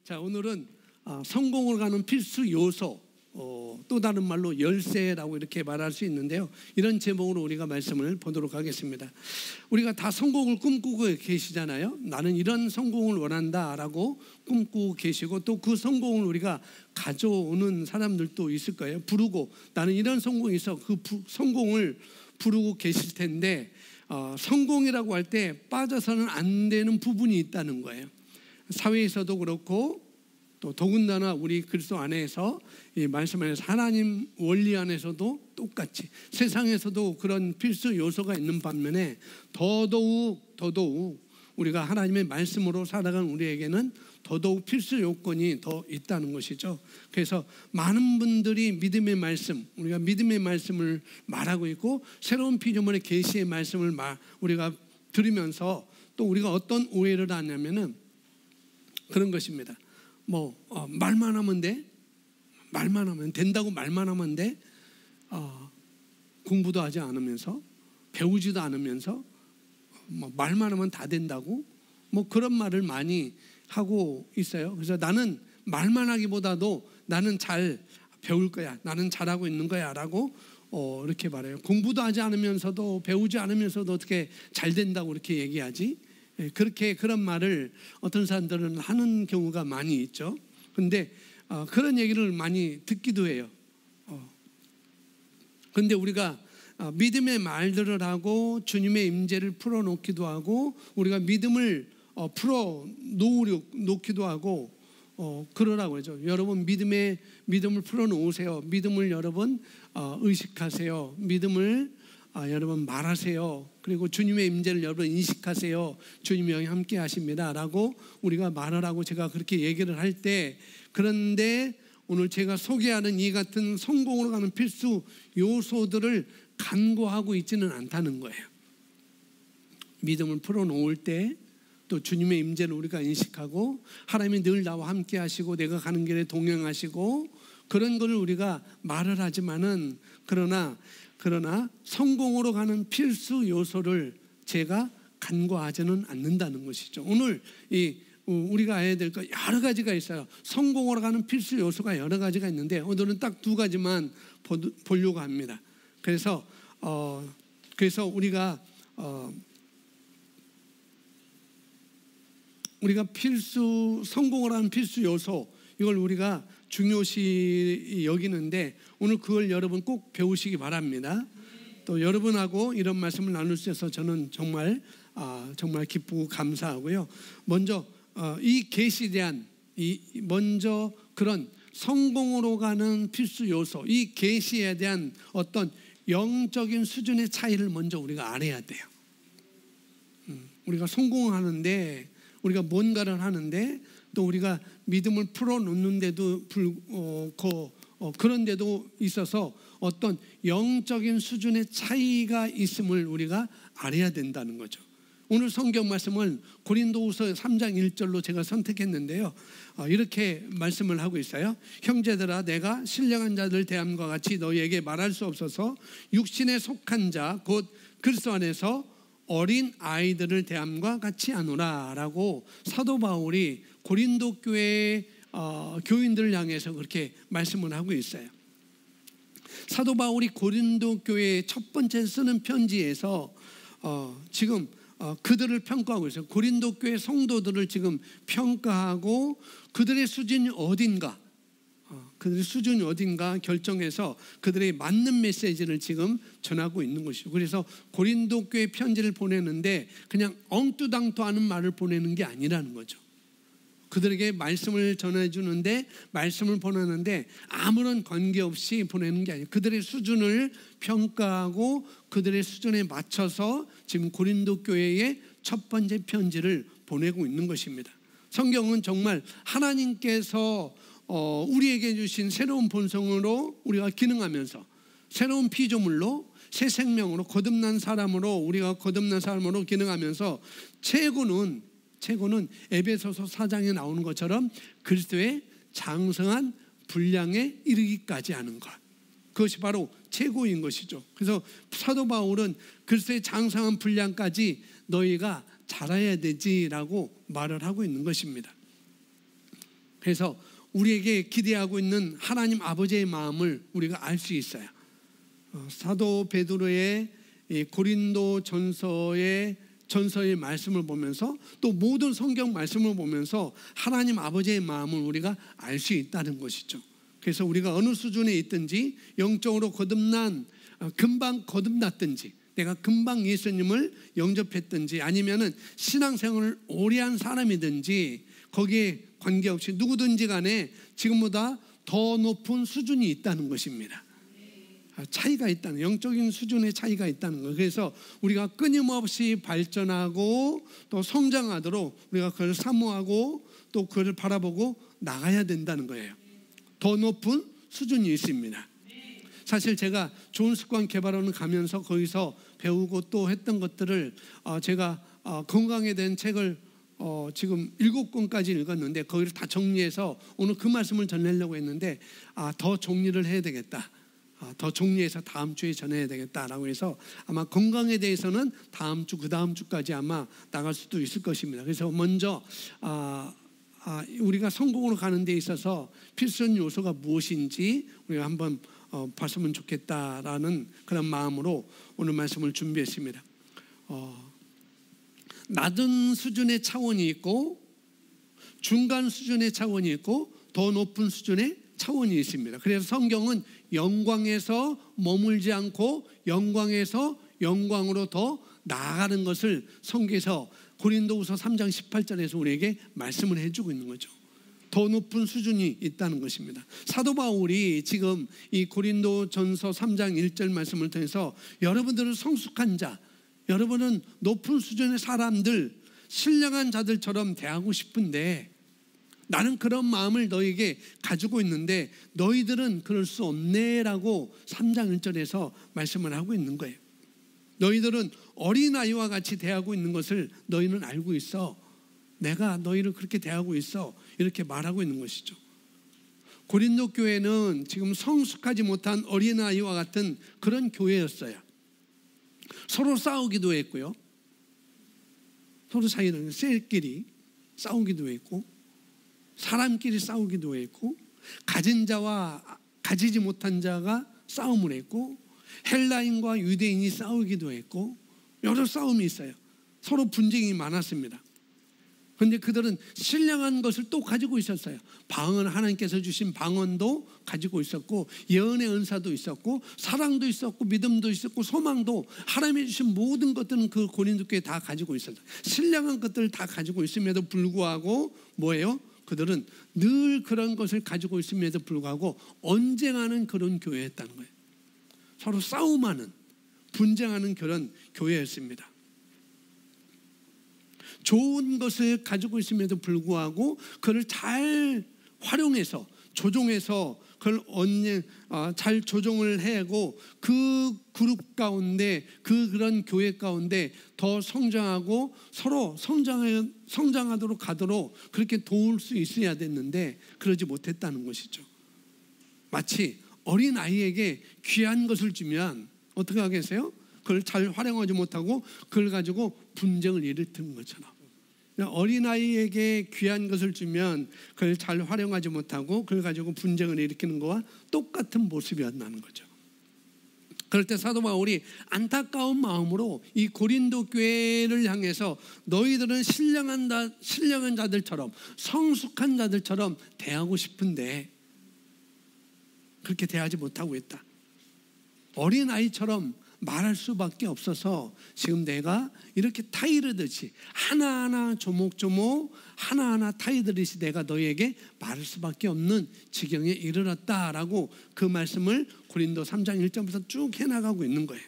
자, 오늘은 성공을 가는 필수 요소, 또 다른 말로 열쇠라고 이렇게 말할 수 있는데요. 이런 제목으로 우리가 말씀을 보도록 하겠습니다. 우리가 다 성공을 꿈꾸고 계시잖아요. 나는 이런 성공을 원한다라고 꿈꾸고 계시고, 또 그 성공을 우리가 가져오는 사람들도 있을 거예요. 부르고 나는 이런 성공이 있어, 그 성공을 부르고 계실 텐데, 성공이라고 할 때 빠져서는 안 되는 부분이 있다는 거예요. 사회에서도 그렇고, 또 더군다나 우리 그리스도 안에서, 이 말씀 안에서 하나님 원리 안에서도 똑같이 세상에서도 그런 필수 요소가 있는 반면에 더더욱 우리가 하나님의 말씀으로 살아가는 우리에게는 더더욱 필수 요건이 더 있다는 것이죠. 그래서 많은 분들이 믿음의 말씀, 우리가 믿음의 말씀을 말하고 있고, 새로운 피조물의 계시의 말씀을 우리가 들으면서 또 우리가 어떤 오해를 하냐면은 그런 것입니다. 말만 하면 돼? 말만 하면 된다고 말만 하면 돼? 공부도 하지 않으면서, 배우지도 않으면서, 말만 하면 다 된다고? 그런 말을 많이 하고 있어요. 그래서 나는 말만 하기보다도 나는 잘 배울 거야, 나는 잘하고 있는 거야 라고 이렇게 말해요. 공부도 하지 않으면서도, 배우지 않으면서도 어떻게 잘 된다고 이렇게 얘기하지? 그런 말을 어떤 사람들은 하는 경우가 많이 있죠. 그런데 그런 얘기를 많이 듣기도 해요. 그런데 우리가 믿음의 말들을 하고 주님의 임재를 풀어놓기도 하고, 우리가 믿음을 풀어놓기도 하고, 그러라고 하죠. 여러분 믿음을 풀어놓으세요. 믿음을 여러분 의식하세요. 믿음을 여러분 말하세요. 그리고 주님의 임재를 여러분 인식하세요. 주님이 여기 함께 하십니다 라고 우리가 말을 하고, 제가 그렇게 얘기를 할 때, 그런데 오늘 제가 소개하는 이 같은 성공으로 가는 필수 요소들을 간구하고 있지는 않다는 거예요. 믿음을 풀어놓을 때, 또 주님의 임재를 우리가 인식하고, 하나님이 늘 나와 함께 하시고 내가 가는 길에 동행하시고, 그런 걸 우리가 말을 하지만은, 그러나 성공으로 가는 필수 요소를 제가 간과하지는 않는다는 것이죠. 오늘 우리가 해야 될 거 여러 가지가 있어요. 성공으로 가는 필수 요소가 여러 가지가 있는데, 오늘은 딱 두 가지만 보려고 합니다. 그래서 우리가 성공을 하는 필수 요소, 이걸 우리가 중요시 여기는데, 오늘 그걸 여러분 꼭 배우시기 바랍니다. 또 여러분하고 이런 말씀을 나눌 수 있어서 저는 정말 기쁘고 감사하고요. 먼저 이 계시에 대한 먼저 그런 성공으로 가는 필수 요소, 이 계시에 대한 어떤 영적인 수준의 차이를 먼저 우리가 알아야 돼요. 우리가 성공하는데, 우리가 뭔가를 하는데, 또 우리가 믿음을 풀어놓는데도 그런 데도 있어서 어떤 영적인 수준의 차이가 있음을 우리가 알아야 된다는 거죠. 오늘 성경 말씀은 고린도후서 3장 1절로 제가 선택했는데요. 이렇게 말씀을 하고 있어요. 형제들아, 내가 신령한 자들 대함과 같이 너희에게 말할 수 없어서 육신에 속한 자 곧 그리스도 안에서 어린 아이들을 대함과 같이 하노라 라고 사도 바울이 고린도 교회의 교인들을 향해서 그렇게 말씀을 하고 있어요. 사도 바울이 고린도 교회의 첫 번째 쓰는 편지에서 지금 그들을 평가하고 있어요. 고린도 교회 성도들을 지금 평가하고, 그들의 수준이 어딘가 결정해서 그들의 맞는 메시지를 지금 전하고 있는 것이죠. 그래서 고린도 교회 편지를 보내는데 그냥 엉뚜당뚜하는 말을 보내는 게 아니라는 거죠. 그들에게 말씀을 전해주는데, 말씀을 보내는데 아무런 관계없이 보내는 게 아니에요. 그들의 수준을 평가하고 그들의 수준에 맞춰서 지금 고린도 교회의 첫 번째 편지를 보내고 있는 것입니다. 성경은 정말 하나님께서 우리에게 주신 새로운 본성으로 우리가 기능하면서, 새로운 피조물로, 새 생명으로, 거듭난 사람으로 기능하면서, 최고는 에베소서 4장에 나오는 것처럼 그리스도의 장성한 분량에 이르기까지 하는 것, 그것이 바로 최고인 것이죠. 그래서 사도 바울은 그리스도의 장성한 분량까지 너희가 자라야 되지라고 말을 하고 있는 것입니다. 그래서 우리에게 기대하고 있는 하나님 아버지의 마음을 우리가 알 수 있어요. 사도 베드로의 고린도 전서의 말씀을 보면서 또 모든 성경 말씀을 보면서 하나님 아버지의 마음을 우리가 알 수 있다는 것이죠. 그래서 우리가 어느 수준에 있든지 영적으로 금방 거듭났든지 내가 금방 예수님을 영접했든지 아니면은 신앙생활을 오래 한 사람이든지 거기에 관계없이 누구든지 간에 지금보다 더 높은 수준이 있다는 것입니다. 차이가 있다는, 영적인 수준의 차이가 있다는 거예요. 그래서 우리가 끊임없이 발전하고 또 성장하도록 우리가 그걸 사모하고 또 그걸 바라보고 나가야 된다는 거예요. 더 높은 수준이 있습니다. 사실 제가 좋은 습관 개발원을 가면서 거기서 배우고 또 했던 것들을 제가 건강에 대한 책을 지금 7권까지 읽었는데 거기를 다 정리해서 오늘 그 말씀을 전하려고 했는데 더 정리를 해야 되겠다. 더 정리해서 다음 주에 전해야 되겠다라고 해서 아마 건강에 대해서는 다음 주, 그 다음 주까지 아마 나갈 수도 있을 것입니다. 그래서 먼저 우리가 성공으로 가는 데 있어서 필수적인 요소가 무엇인지 우리가 한번 봤으면 좋겠다라는 그런 마음으로 오늘 말씀을 준비했습니다. 낮은 수준의 차원이 있고 중간 수준의 차원이 있고 더 높은 수준의 차원이 있습니다. 그래서 성경은 영광에서 머물지 않고 영광에서 영광으로 더 나아가는 것을 성경에서 고린도후서 3장 18절에서 우리에게 말씀을 해주고 있는 거죠. 더 높은 수준이 있다는 것입니다. 사도 바울이 지금 이 고린도전서 3장 1절 말씀을 통해서 여러분들은 성숙한 자, 여러분은 높은 수준의 사람들, 신령한 자들처럼 대하고 싶은데 나는 그런 마음을 너에게 가지고 있는데 너희들은 그럴 수 없네라고 3장 1절에서 말씀을 하고 있는 거예요. 너희들은 어린아이와 같이 대하고 있는 것을 너희는 알고 있어. 내가 너희를 그렇게 대하고 있어. 이렇게 말하고 있는 것이죠. 고린도 교회는 지금 성숙하지 못한 어린아이와 같은 그런 교회였어요. 서로 싸우기도 했고요. 서로 사이는 셀끼리 싸우기도 했고 사람끼리 싸우기도 했고 가진 자와 가지지 못한 자가 싸움을 했고 헬라인과 유대인이 싸우기도 했고 여러 싸움이 있어요. 서로 분쟁이 많았습니다. 그런데 그들은 신령한 것을 또 가지고 있었어요. 방언, 하나님께서 주신 방언도 가지고 있었고 예언의 은사도 있었고 사랑도 있었고 믿음도 있었고 소망도 하나님이 주신 모든 것들은 그 고린도 교회에 다 가지고 있었어요. 신령한 것들을 다 가지고 있음에도 불구하고 뭐예요? 그들은 늘 그런 것을 가지고 있음에도 불구하고 언쟁하는 그런 교회였다는 거예요. 서로 싸움하는, 분쟁하는 그런 교회였습니다. 좋은 것을 가지고 있음에도 불구하고 그걸 잘 활용해서 조종해서 그걸 잘 조종을 해고 그 그룹 가운데 그런 교회 가운데 더 성장하고 서로 성장하도록 가도록 그렇게 도울 수 있어야 됐는데 그러지 못했다는 것이죠. 마치 어린아이에게 귀한 것을 주면 어떻게 하겠어요? 그걸 잘 활용하지 못하고 그걸 가지고 분쟁을 일으키는 것처럼 어린아이에게 귀한 것을 주면 그걸 잘 활용하지 못하고 그걸 가지고 분쟁을 일으키는 것과 똑같은 모습이었다는 거죠. 그럴 때 사도 바울이 안타까운 마음으로 이 고린도 교회를 향해서 너희들은 신령한 자들처럼 성숙한 자들처럼 대하고 싶은데 그렇게 대하지 못하고 있다. 어린아이처럼 말할 수밖에 없어서 지금 내가 이렇게 타이르듯이 하나하나 조목조목 하나하나 타이르듯이 내가 너희에게 말할 수밖에 없는 지경에 이르렀다라고 그 말씀을 고린도 3장 1절부터 쭉 해나가고 있는 거예요.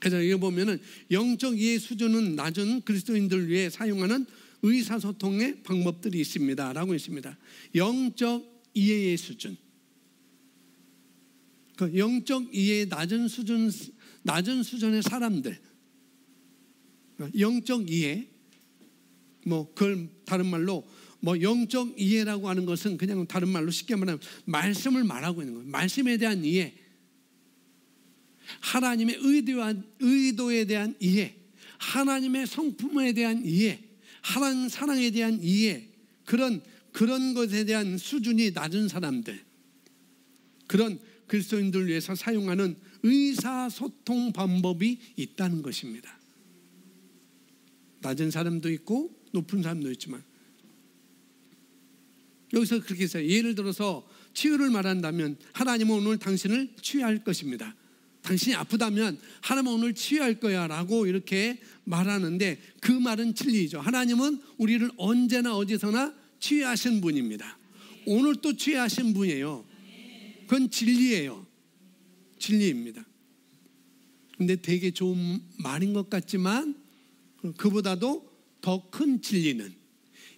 그래서 여기 보면은 영적 이해 수준은 낮은 그리스도인들 위해 사용하는 의사소통의 방법들이 있습니다 라고 있습니다. 영적 이해의 수준, 그 영적 이해의 낮은 수준의 사람들, 영적 이해, 그걸 다른 말로 영적 이해라고 하는 것은 그냥 다른 말로 쉽게 말하면 말씀을 말하고 있는 거예요. 말씀에 대한 이해, 하나님의 의도에 대한 이해, 하나님의 성품에 대한 이해, 하나님 사랑에 대한 이해, 그런 그런 것에 대한 수준이 낮은 사람들, 그런 그리스도인들을 위해서 사용하는 의사소통 방법이 있다는 것입니다. 낮은 사람도 있고 높은 사람도 있지만, 여기서 그렇게 했어요. 예를 들어서 치유를 말한다면 하나님은 오늘 당신을 치유할 것입니다. 당신이 아프다면 하나님은 오늘 치유할 거야 라고 이렇게 말하는데, 그 말은 진리죠. 하나님은 우리를 언제나 어디서나 치유하신 분입니다. 오늘 또 치유하신 분이에요. 그건 진리예요. 진리입니다. 근데 되게 좋은 말인 것 같지만 그보다도 더 큰 진리는,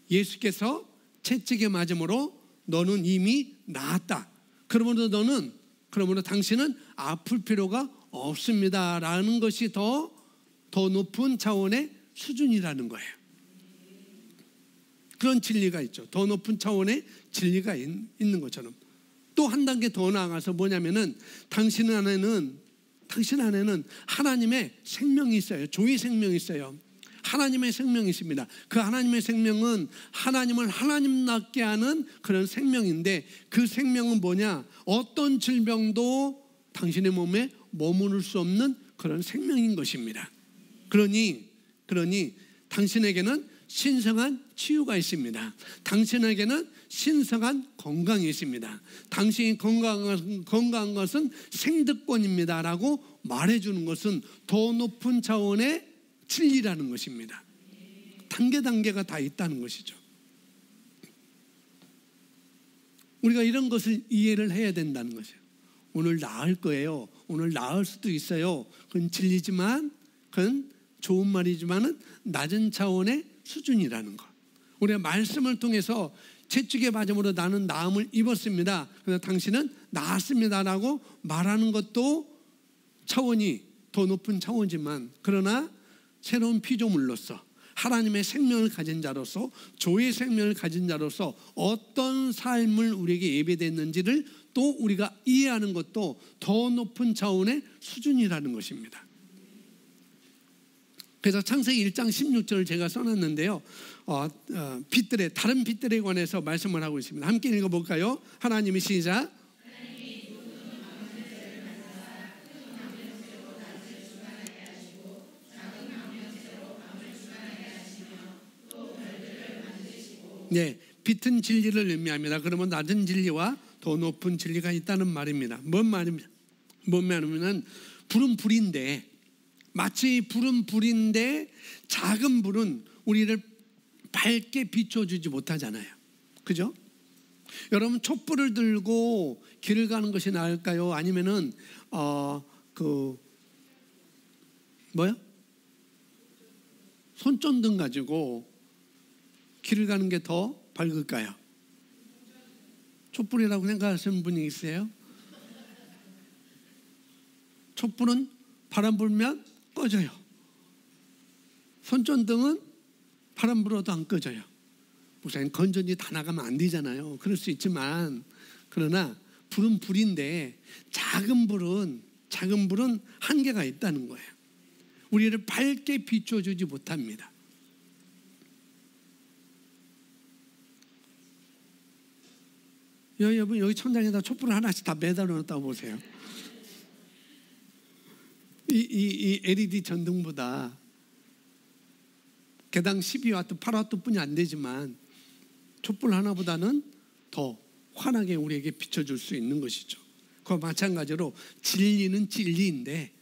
예수께서 채찍에 맞음으로 너는 이미 나았다. 그러므로 당신은 아플 필요가 없습니다 라는 것이 더 높은 차원의 수준이라는 거예요. 그런 진리가 있죠. 더 높은 차원의 진리가 있는 것처럼. 또 한 단계 더 나아가서 뭐냐면은 당신 안에는 하나님의 생명이 있어요. 조의 생명이 있어요. 하나님의 생명이 있습니다. 그 하나님의 생명은 하나님을 하나님답게 하는 그런 생명인데, 그 생명은 뭐냐? 어떤 질병도 당신의 몸에 머무를 수 없는 그런 생명인 것입니다. 그러니 당신에게는 신성한 치유가 있습니다. 당신에게는 신성한 건강이 있습니다. 당신이 건강한 것은 생득권입니다 라고 말해주는 것은 더 높은 차원의 진리라는 것입니다. 단계가 다 있다는 것이죠. 우리가 이런 것을 이해를 해야 된다는 것이에요. 오늘 나을 거예요. 오늘 나을 수도 있어요. 그건 진리지만, 그건 좋은 말이지만은 낮은 차원의 수준이라는 것. 우리가 말씀을 통해서 채찍에 맞음으로 나는 나음을 입었습니다. 그래서 당신은 나았습니다라고 말하는 것도 차원이 더 높은 차원이지만, 그러나 새로운 피조물로서 하나님의 생명을 가진 자로서, 조의 생명을 가진 자로서 어떤 삶을 우리에게 예배됐는지를 또 우리가 이해하는 것도 더 높은 차원의 수준이라는 것입니다. 그래서 창세기 1장 16절을 제가 써놨는데요, 다른 빛들에 관해서 말씀을 하고 있습니다. 함께 읽어볼까요? 하나님이 시작. 네, 빛은 진리를 의미합니다. 그러면 낮은 진리와 더 높은 진리가 있다는 말입니다. 뭔 말이냐면, 불은 불인데, 마치 불은 불인데 작은 불은 우리를 밝게 비춰주지 못하잖아요. 그죠? 여러분, 촛불을 들고 길을 가는 것이 나을까요? 아니면은 손전등 가지고 길을 가는 게 더 밝을까요? 촛불이라고 생각하시는 분이 있어요? 촛불은 바람 불면 꺼져요. 손전등은 바람 불어도 안 꺼져요. 목사님, 건전지 다 나가면 안 되잖아요. 그럴 수 있지만, 그러나 불은 불인데 작은 불은 한계가 있다는 거예요. 우리를 밝게 비춰주지 못합니다. 여러분, 여기 천장에다 촛불을 하나씩 다 매달아 놓았다고 보세요. 이 LED 전등보다 개당 12와트, 8와트 뿐이 안 되지만 촛불 하나보다는 더 환하게 우리에게 비춰줄 수 있는 것이죠. 그와 마찬가지로 진리는 진리인데,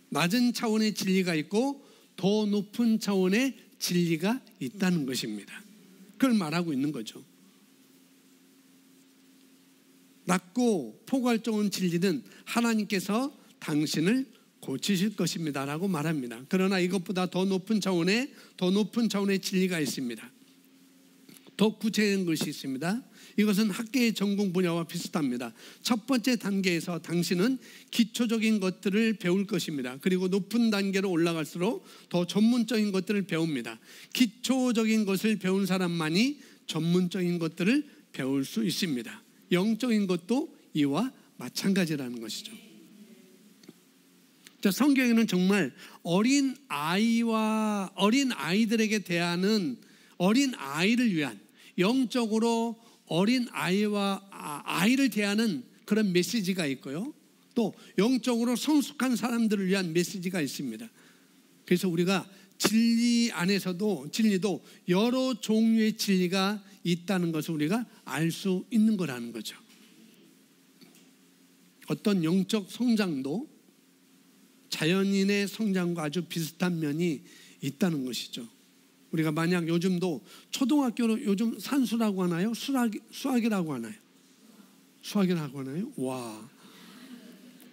낮은 차원의 진리가 있고 더 높은 차원의 진리가 있다는 것입니다. 그걸 말하고 있는 거죠. 낮고 포괄적인 진리는 하나님께서 당신을 고치실 것입니다 라고 말합니다. 그러나 이것보다 더 높은 차원의 진리가 있습니다. 더 구체적인 것이 있습니다. 이것은 학계의 전공 분야와 비슷합니다. 첫 번째 단계에서 당신은 기초적인 것들을 배울 것입니다. 그리고 높은 단계로 올라갈수록 더 전문적인 것들을 배웁니다. 기초적인 것을 배운 사람만이 전문적인 것들을 배울 수 있습니다. 영적인 것도 이와 마찬가지라는 것이죠. 성경에는 정말 어린 아이들에게 대하는, 어린 아이를 위한, 영적으로 어린 아이와 아이를 대하는 그런 메시지가 있고요. 또 영적으로 성숙한 사람들을 위한 메시지가 있습니다. 그래서 우리가 진리 안에서도 진리도 여러 종류의 진리가 있다는 것을 우리가 알 수 있는 거라는 거죠. 어떤 영적 성장도 자연인의 성장과 아주 비슷한 면이 있다는 것이죠. 우리가 만약 요즘도 초등학교로 요즘 산수라고 하나요? 수학이라고 하나요? 수학이라고 하나요? 와,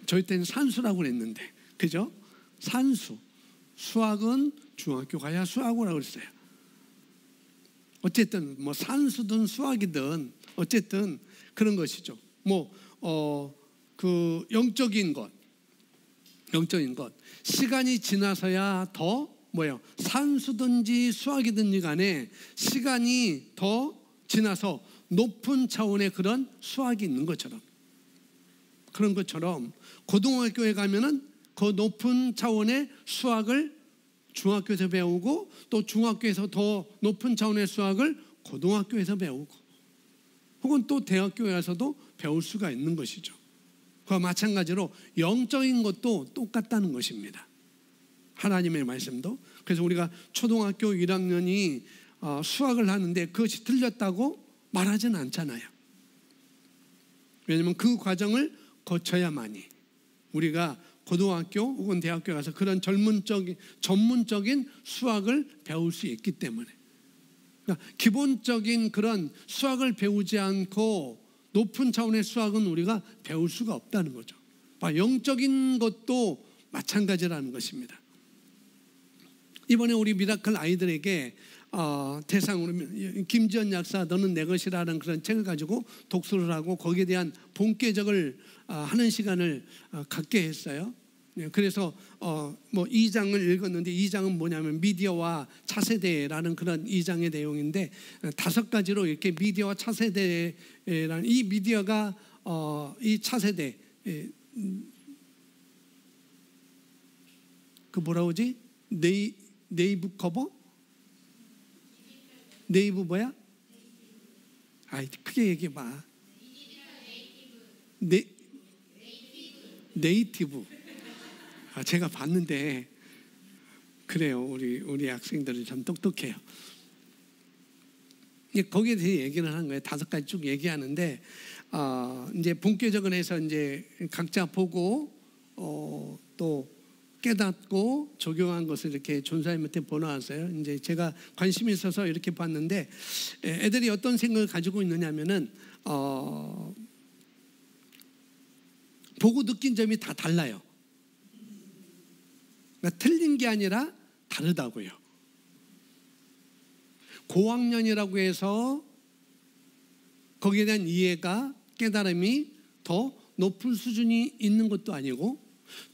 저희 때는 산수라고 그랬는데, 그죠? 산수. 수학은 중학교 가야 수학이라고 그랬어요. 어쨌든 뭐 산수든 수학이든 어쨌든 그런 것이죠. 그 영적인 것 시간이 지나서야 더 산수든지 수학이든지 간에 시간이 더 지나서 높은 차원의 그런 수학이 있는 것처럼, 그런 것처럼 고등학교에 가면은 그 높은 차원의 수학을 중학교에서 배우고, 또 중학교에서 더 높은 차원의 수학을 고등학교에서 배우고, 혹은 또 대학교에 가서도 배울 수가 있는 것이죠. 그와 마찬가지로 영적인 것도 똑같다는 것입니다. 하나님의 말씀도. 그래서 우리가 초등학교 1학년이 수학을 하는데 그것이 틀렸다고 말하지는 않잖아요. 왜냐하면 그 과정을 거쳐야만이 우리가 고등학교 혹은 대학교에 가서 그런 전문적인 수학을 배울 수 있기 때문에, 그러니까 기본적인 그런 수학을 배우지 않고 높은 차원의 수학은 우리가 배울 수가 없다는 거죠. 영적인 것도 마찬가지라는 것입니다. 이번에 우리 미라클 아이들에게 대상으로 김지연 약사 너는 내 것이라는 그런 책을 가지고 독서를 하고 거기에 대한 본궤적을 하는 시간을 갖게 했어요. 그래서 2장을 읽었는데, 2장은 뭐냐면 미디어와 차세대라는 그런 2장의 내용인데, 5가지로 이렇게 미디어와 차세대라는 이 미디어가 이 차세대 그 뭐라 그러지? 네이브 커버? 네이브 뭐야? 크게 얘기해봐. 네이티브. 제가 봤는데 그래요. 우리 학생들이 참 똑똑해요. 거기에 대해 얘기를 하는 거예요. 5가지 쭉 얘기하는데, 이제 본격적으로 해서 이제 각자 보고 또 깨닫고 적용한 것을 이렇게 전사님한테 보내왔어요. 이제 제가 관심이 있어서 이렇게 봤는데, 애들이 어떤 생각을 가지고 있느냐면은 보고 느낀 점이 다 달라요. 그러니까 틀린 게 아니라 다르다고요. 고학년이라고 해서 거기에 대한 이해가, 깨달음이 더 높은 수준이 있는 것도 아니고,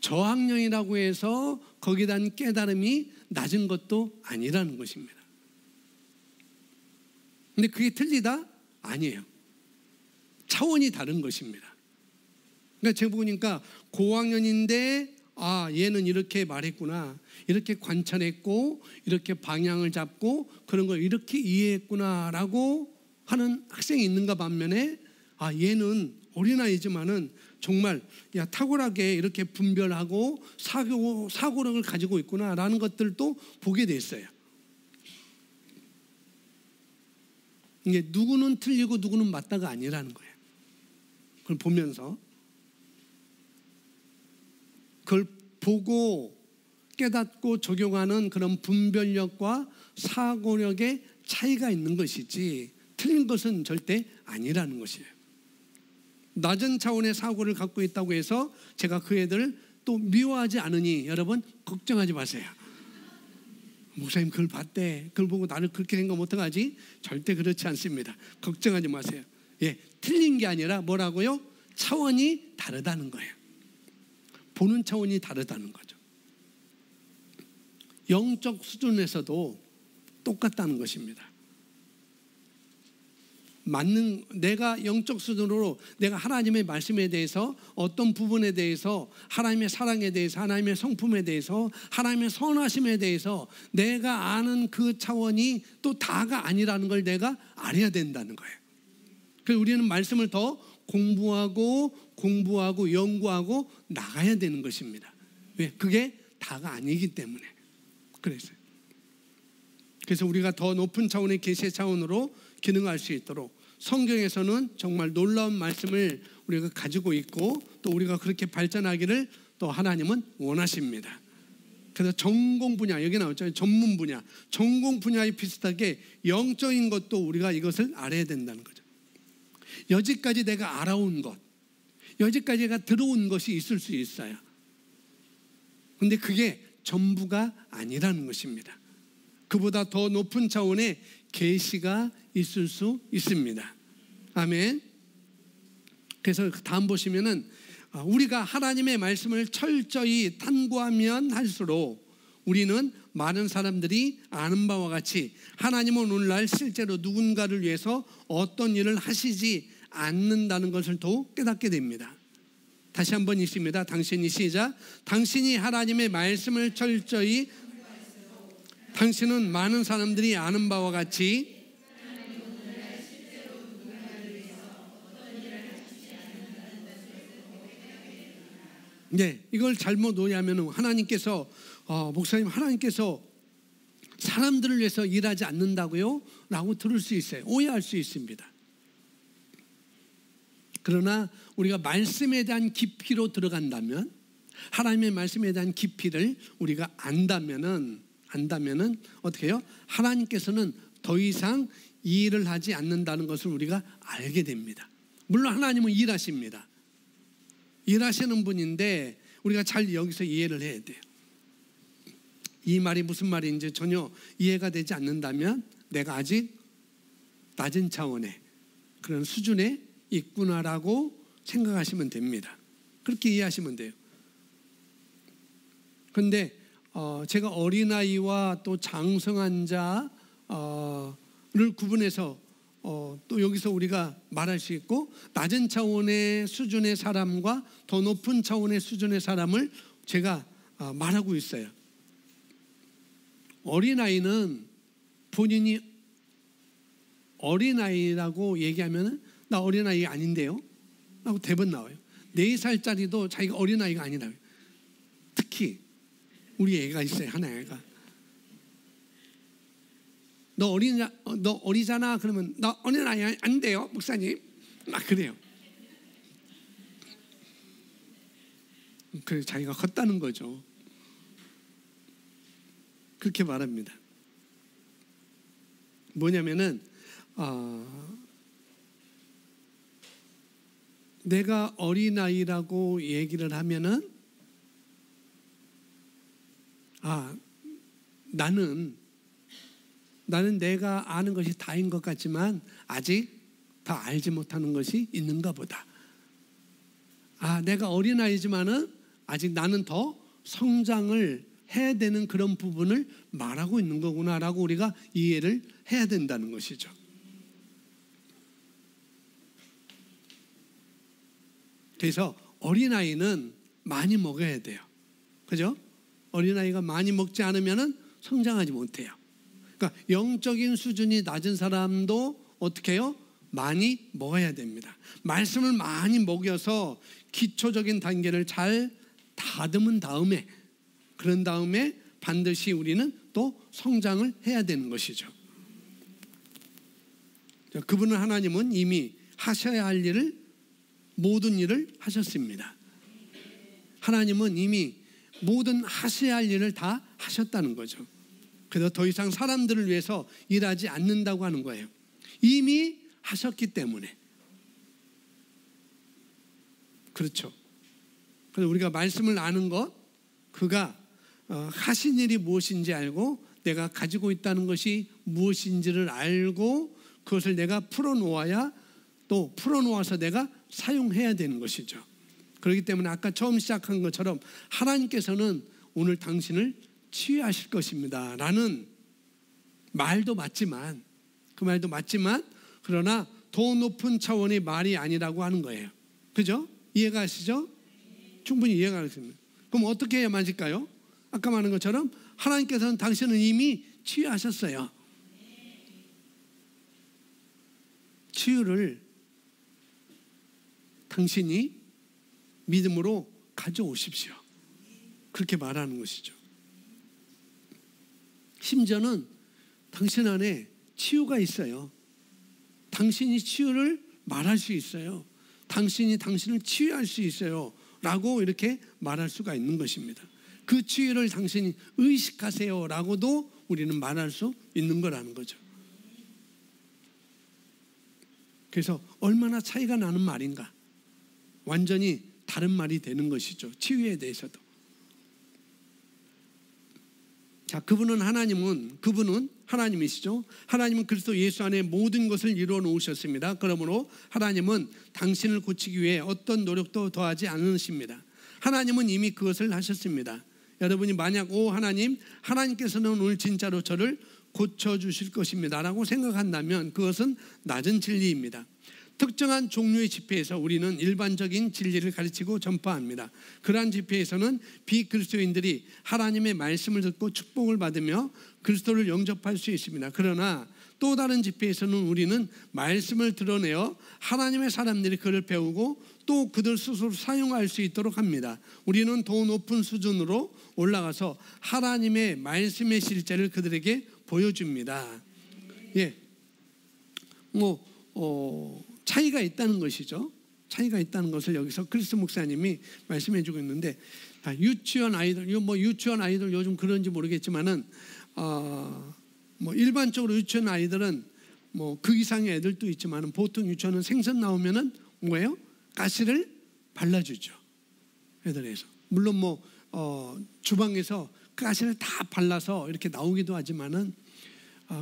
저학년이라고 해서 거기에 대한 깨달음이 낮은 것도 아니라는 것입니다. 근데 그게 틀리다? 아니에요. 차원이 다른 것입니다. 그러니까 제가 보니까 고학년인데 얘는 이렇게 말했구나, 이렇게 관찰했고 이렇게 방향을 잡고 그런 걸 이렇게 이해했구나 라고 하는 학생이 있는가 반면에, 얘는 어린아이지만은 정말 탁월하게 이렇게 분별하고 사고력을 가지고 있구나 라는 것들도 보게 됐어요. 이게 누구는 틀리고 누구는 맞다가 아니라는 거예요. 그걸 보면서, 그걸 보고 깨닫고 적용하는 그런 분별력과 사고력의 차이가 있는 것이지 틀린 것은 절대 아니라는 것이에요. 낮은 차원의 사고를 갖고 있다고 해서 제가 그 애들을 또 미워하지 않으니 여러분 걱정하지 마세요. 목사님 그걸 봤대, 그걸 보고 나를 그렇게 생각하면 어떡하지? 절대 그렇지 않습니다. 걱정하지 마세요. 틀린 게 아니라 뭐라고요? 차원이 다르다는 거예요. 보는 차원이 다르다는 거죠. 영적 수준에서도 똑같다는 것입니다. 맞는, 내가 영적 수준으로 내가 하나님의 말씀에 대해서 어떤 부분에 대해서 하나님의 사랑에 대해서 하나님의 성품에 대해서 하나님의 선하심에 대해서 내가 아는 그 차원이 또 다가 아니라는 걸 내가 알아야 된다는 거예요. 그래서 우리는 말씀을 더 공부하고 연구하고 나가야 되는 것입니다. 왜? 그게 다가 아니기 때문에 그래서 우리가 더 높은 차원의 계시의 차원으로 기능할 수 있도록 성경에서는 정말 놀라운 말씀을 우리가 가지고 있고 또 우리가 그렇게 발전하기를 또 하나님은 원하십니다. 그래서 전공 분야, 여기 나왔죠. 전문 분야, 전공 분야에 비슷하게 영적인 것도 우리가 이것을 알아야 된다는 거죠. 여지까지 내가 알아온 것, 여지까지 내가 들어온 것이 있을 수 있어요. 근데 그게 전부가 아니라는 것입니다. 그보다 더 높은 차원의 계시가 있을 수 있습니다. 아멘. 그래서 다음 보시면은 우리가 하나님의 말씀을 철저히 탐구하면 할수록 우리는 많은 사람들이 아는 바와 같이 하나님은 오늘날 실제로 누군가를 위해서 어떤 일을 하시지 않는다는 것을 더욱 깨닫게 됩니다. 다시 한번 읽습니다. 당신이 시작. 당신이 하나님의 말씀을 철저히 당신은 많은 사람들이 아는 바와 같이 네, 이걸 잘못 오해하면 하나님께서 목사님 하나님께서 사람들을 위해서 일하지 않는다고요? 라고 들을 수 있어요. 오해할 수 있습니다. 그러나 우리가 말씀에 대한 깊이로 들어간다면 하나님의 말씀에 대한 깊이를 우리가 안다면은 어떻게 해요? 하나님께서는 더 이상 이 일을 하지 않는다는 것을 우리가 알게 됩니다. 물론 하나님은 일하십니다. 일하시는 분인데 우리가 잘 여기서 이해를 해야 돼요. 이 말이 무슨 말인지 전혀 이해가 되지 않는다면 내가 아직 낮은 차원의 그런 수준에 있구나라고 생각하시면 됩니다. 그렇게 이해하시면 돼요. 그런데 제가 어린아이와 또 장성한 자를 구분해서 또 여기서 우리가 말할 수 있고 낮은 차원의 수준의 사람과 더 높은 차원의 수준의 사람을 제가 말하고 있어요. 어린아이는 본인이 어린아이라고 얘기하면 나 어린아이 아닌데요? 라고 대번 나와요. 4살짜리도 자기가 어린아이가 아니라고요. 특히 우리 애가 있어요. 하나 애가. 너 어리잖아. 그러면 나 어린아이 아닌데요 목사님. 막 그래요. 그래서 자기가 컸다는 거죠. 그렇게 말합니다. 뭐냐면은 내가 어린아이라고 얘기를 하면은 나는 내가 아는 것이 다인 것 같지만 아직 다 알지 못하는 것이 있는가 보다. 내가 어린아이지만은 아직 나는 더 성장을 해야 되는 그런 부분을 말하고 있는 거구나라고 우리가 이해를 해야 된다는 것이죠. 그래서 어린아이는 많이 먹어야 돼요. 그죠? 어린아이가 많이 먹지 않으면 성장하지 못해요. 그러니까 영적인 수준이 낮은 사람도 어떻게 해요? 많이 먹어야 됩니다. 말씀을 많이 먹여서 기초적인 단계를 잘 다듬은 다음에 그런 다음에 반드시 우리는 또 성장을 해야 되는 것이죠. 그분은 하나님은 이미 하셔야 할 일을 모든 일을 하셨습니다. 하나님은 이미 모든 하셔야 할 일을 다 하셨다는 거죠. 그래서 더 이상 사람들을 위해서 일하지 않는다고 하는 거예요. 이미 하셨기 때문에. 그렇죠. 그래서 우리가 말씀을 아는 것, 그가 하신 일이 무엇인지 알고 내가 가지고 있다는 것이 무엇인지를 알고 그것을 내가 풀어놓아야 또 풀어놓아서 내가 사용해야 되는 것이죠. 그렇기 때문에 아까 처음 시작한 것처럼 하나님께서는 오늘 당신을 치유하실 것입니다 라는 말도 맞지만 그 말도 맞지만 그러나 더 높은 차원의 말이 아니라고 하는 거예요. 그죠? 이해가 가시죠? 충분히 이해가 가십니다. 그럼 어떻게 해야 맞을까요? 아까 말한 것처럼 하나님께서는 당신은 이미 치유하셨어요. 치유를 당신이 믿음으로 가져오십시오. 그렇게 말하는 것이죠. 심지어는 당신 안에 치유가 있어요. 당신이 치유를 말할 수 있어요. 당신이 당신을 치유할 수 있어요. 라고 이렇게 말할 수가 있는 것입니다. 그 치유를 당신이 의식하세요. 라고도 우리는 말할 수 있는 거라는 거죠. 그래서 얼마나 차이가 나는 말인가. 완전히 다른 말이 되는 것이죠. 치유에 대해서도. 자, 그분은 하나님이시죠. 하나님은 그리스도 예수 안에 모든 것을 이루어 놓으셨습니다. 그러므로 하나님은 당신을 고치기 위해 어떤 노력도 더하지 않으십니다. 하나님은 이미 그것을 하셨습니다. 여러분이 만약 하나님께서는 오늘 진짜로 저를 고쳐주실 것입니다 라고 생각한다면 그것은 낮은 진리입니다. 특정한 종류의 집회에서 우리는 일반적인 진리를 가르치고 전파합니다. 그러한 집회에서는 비그리스도인들이 하나님의 말씀을 듣고 축복을 받으며 그리스도를 영접할 수 있습니다. 그러나 또 다른 집회에서는 우리는 말씀을 드러내어 하나님의 사람들이 그를 배우고 또 그들 스스로 사용할 수 있도록 합니다. 우리는 더 높은 수준으로 올라가서 하나님의 말씀의 실제를 그들에게 보여줍니다. 예, 차이가 있다는 것이죠. 차이가 있다는 것을 여기서 크리스 목사님이 말씀해주고 있는데, 유치원 아이들, 유치원 아이들 요즘 그런지 모르겠지만은 일반적으로 유치원 아이들은 그 이상의 애들도 있지만은 보통 유치원은 생선 나오면은 뭐예요? 가시를 발라주죠. 애들에서 물론 주방에서 가시를 다 발라서 이렇게 나오기도 하지만은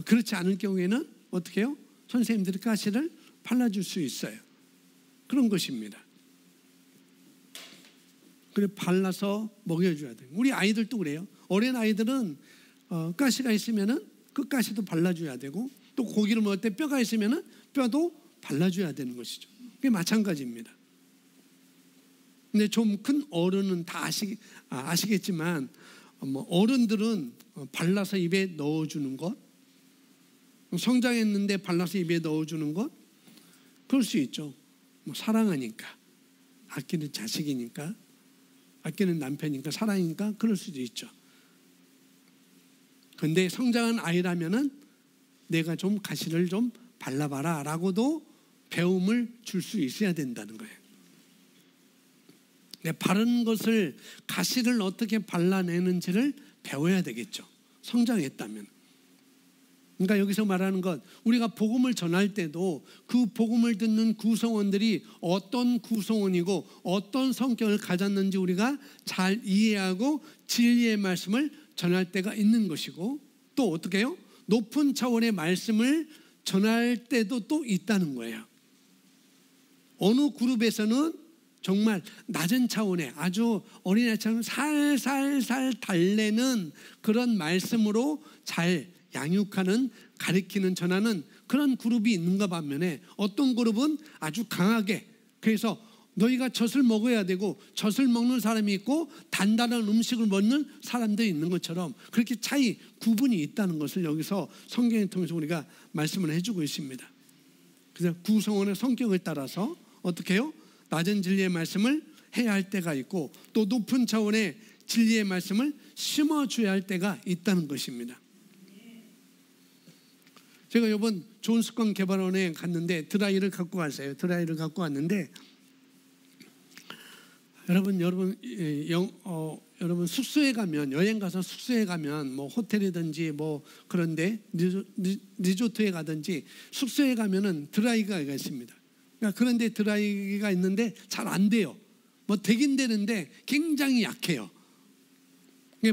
그렇지 않을 경우에는 어떻게 해요? 선생님들이 가시를 발라줄 수 있어요. 그런 것입니다. 그래 발라서 먹여줘야 돼요. 우리 아이들도 그래요. 어린 아이들은 가시가 있으면은 그 가시도 발라줘야 되고 또 고기를 먹을 때 뼈가 있으면은 뼈도 발라줘야 되는 것이죠. 그게 마찬가지입니다. 근데 좀 큰 어른은 다 아시겠지만 어른들은 발라서 입에 넣어주는 것, 성장했는데 발라서 입에 넣어주는 것, 그럴 수 있죠. 사랑하니까, 아끼는 자식이니까, 아끼는 남편이니까, 사랑이니까 그럴 수도 있죠. 그런데 성장한 아이라면은 내가 좀 가시를 좀 발라봐라 라고도 배움을 줄 수 있어야 된다는 거예요. 바른 것을, 가시를 어떻게 발라내는지를 배워야 되겠죠. 성장했다면. 그러니까 여기서 말하는 것, 우리가 복음을 전할 때도 그 복음을 듣는 구성원들이 어떤 구성원이고 어떤 성격을 가졌는지 우리가 잘 이해하고 진리의 말씀을 전할 때가 있는 것이고, 또 어떻게 해요? 높은 차원의 말씀을 전할 때도 또 있다는 거예요. 어느 그룹에서는 정말 낮은 차원의 아주 어린아이처럼 살살살 달래는 그런 말씀으로 잘 양육하는, 가르치는, 전하는 그런 그룹이 있는가 반면에 어떤 그룹은 아주 강하게, 그래서 너희가 젖을 먹어야 되고 젖을 먹는 사람이 있고 단단한 음식을 먹는 사람들이 있는 것처럼 그렇게 구분이 있다는 것을 여기서 성경을 통해서 우리가 말씀을 해주고 있습니다. 그래서 구성원의 성격을 따라서 어떻게 해요? 낮은 진리의 말씀을 해야 할 때가 있고 또 높은 차원의 진리의 말씀을 심어줘야 할 때가 있다는 것입니다. 제가 이번 좋은 습관 개발원에 갔는데 드라이를 갖고 왔어요. 드라이를 갖고 왔는데 여러분 숙소에 가면, 여행 가서 숙소에 가면 호텔이든지 그런데 리조트에 가든지 숙소에 가면은 드라이가 있습니다. 그런데 드라이가 있는데 잘 안 돼요. 되긴 되는데 굉장히 약해요.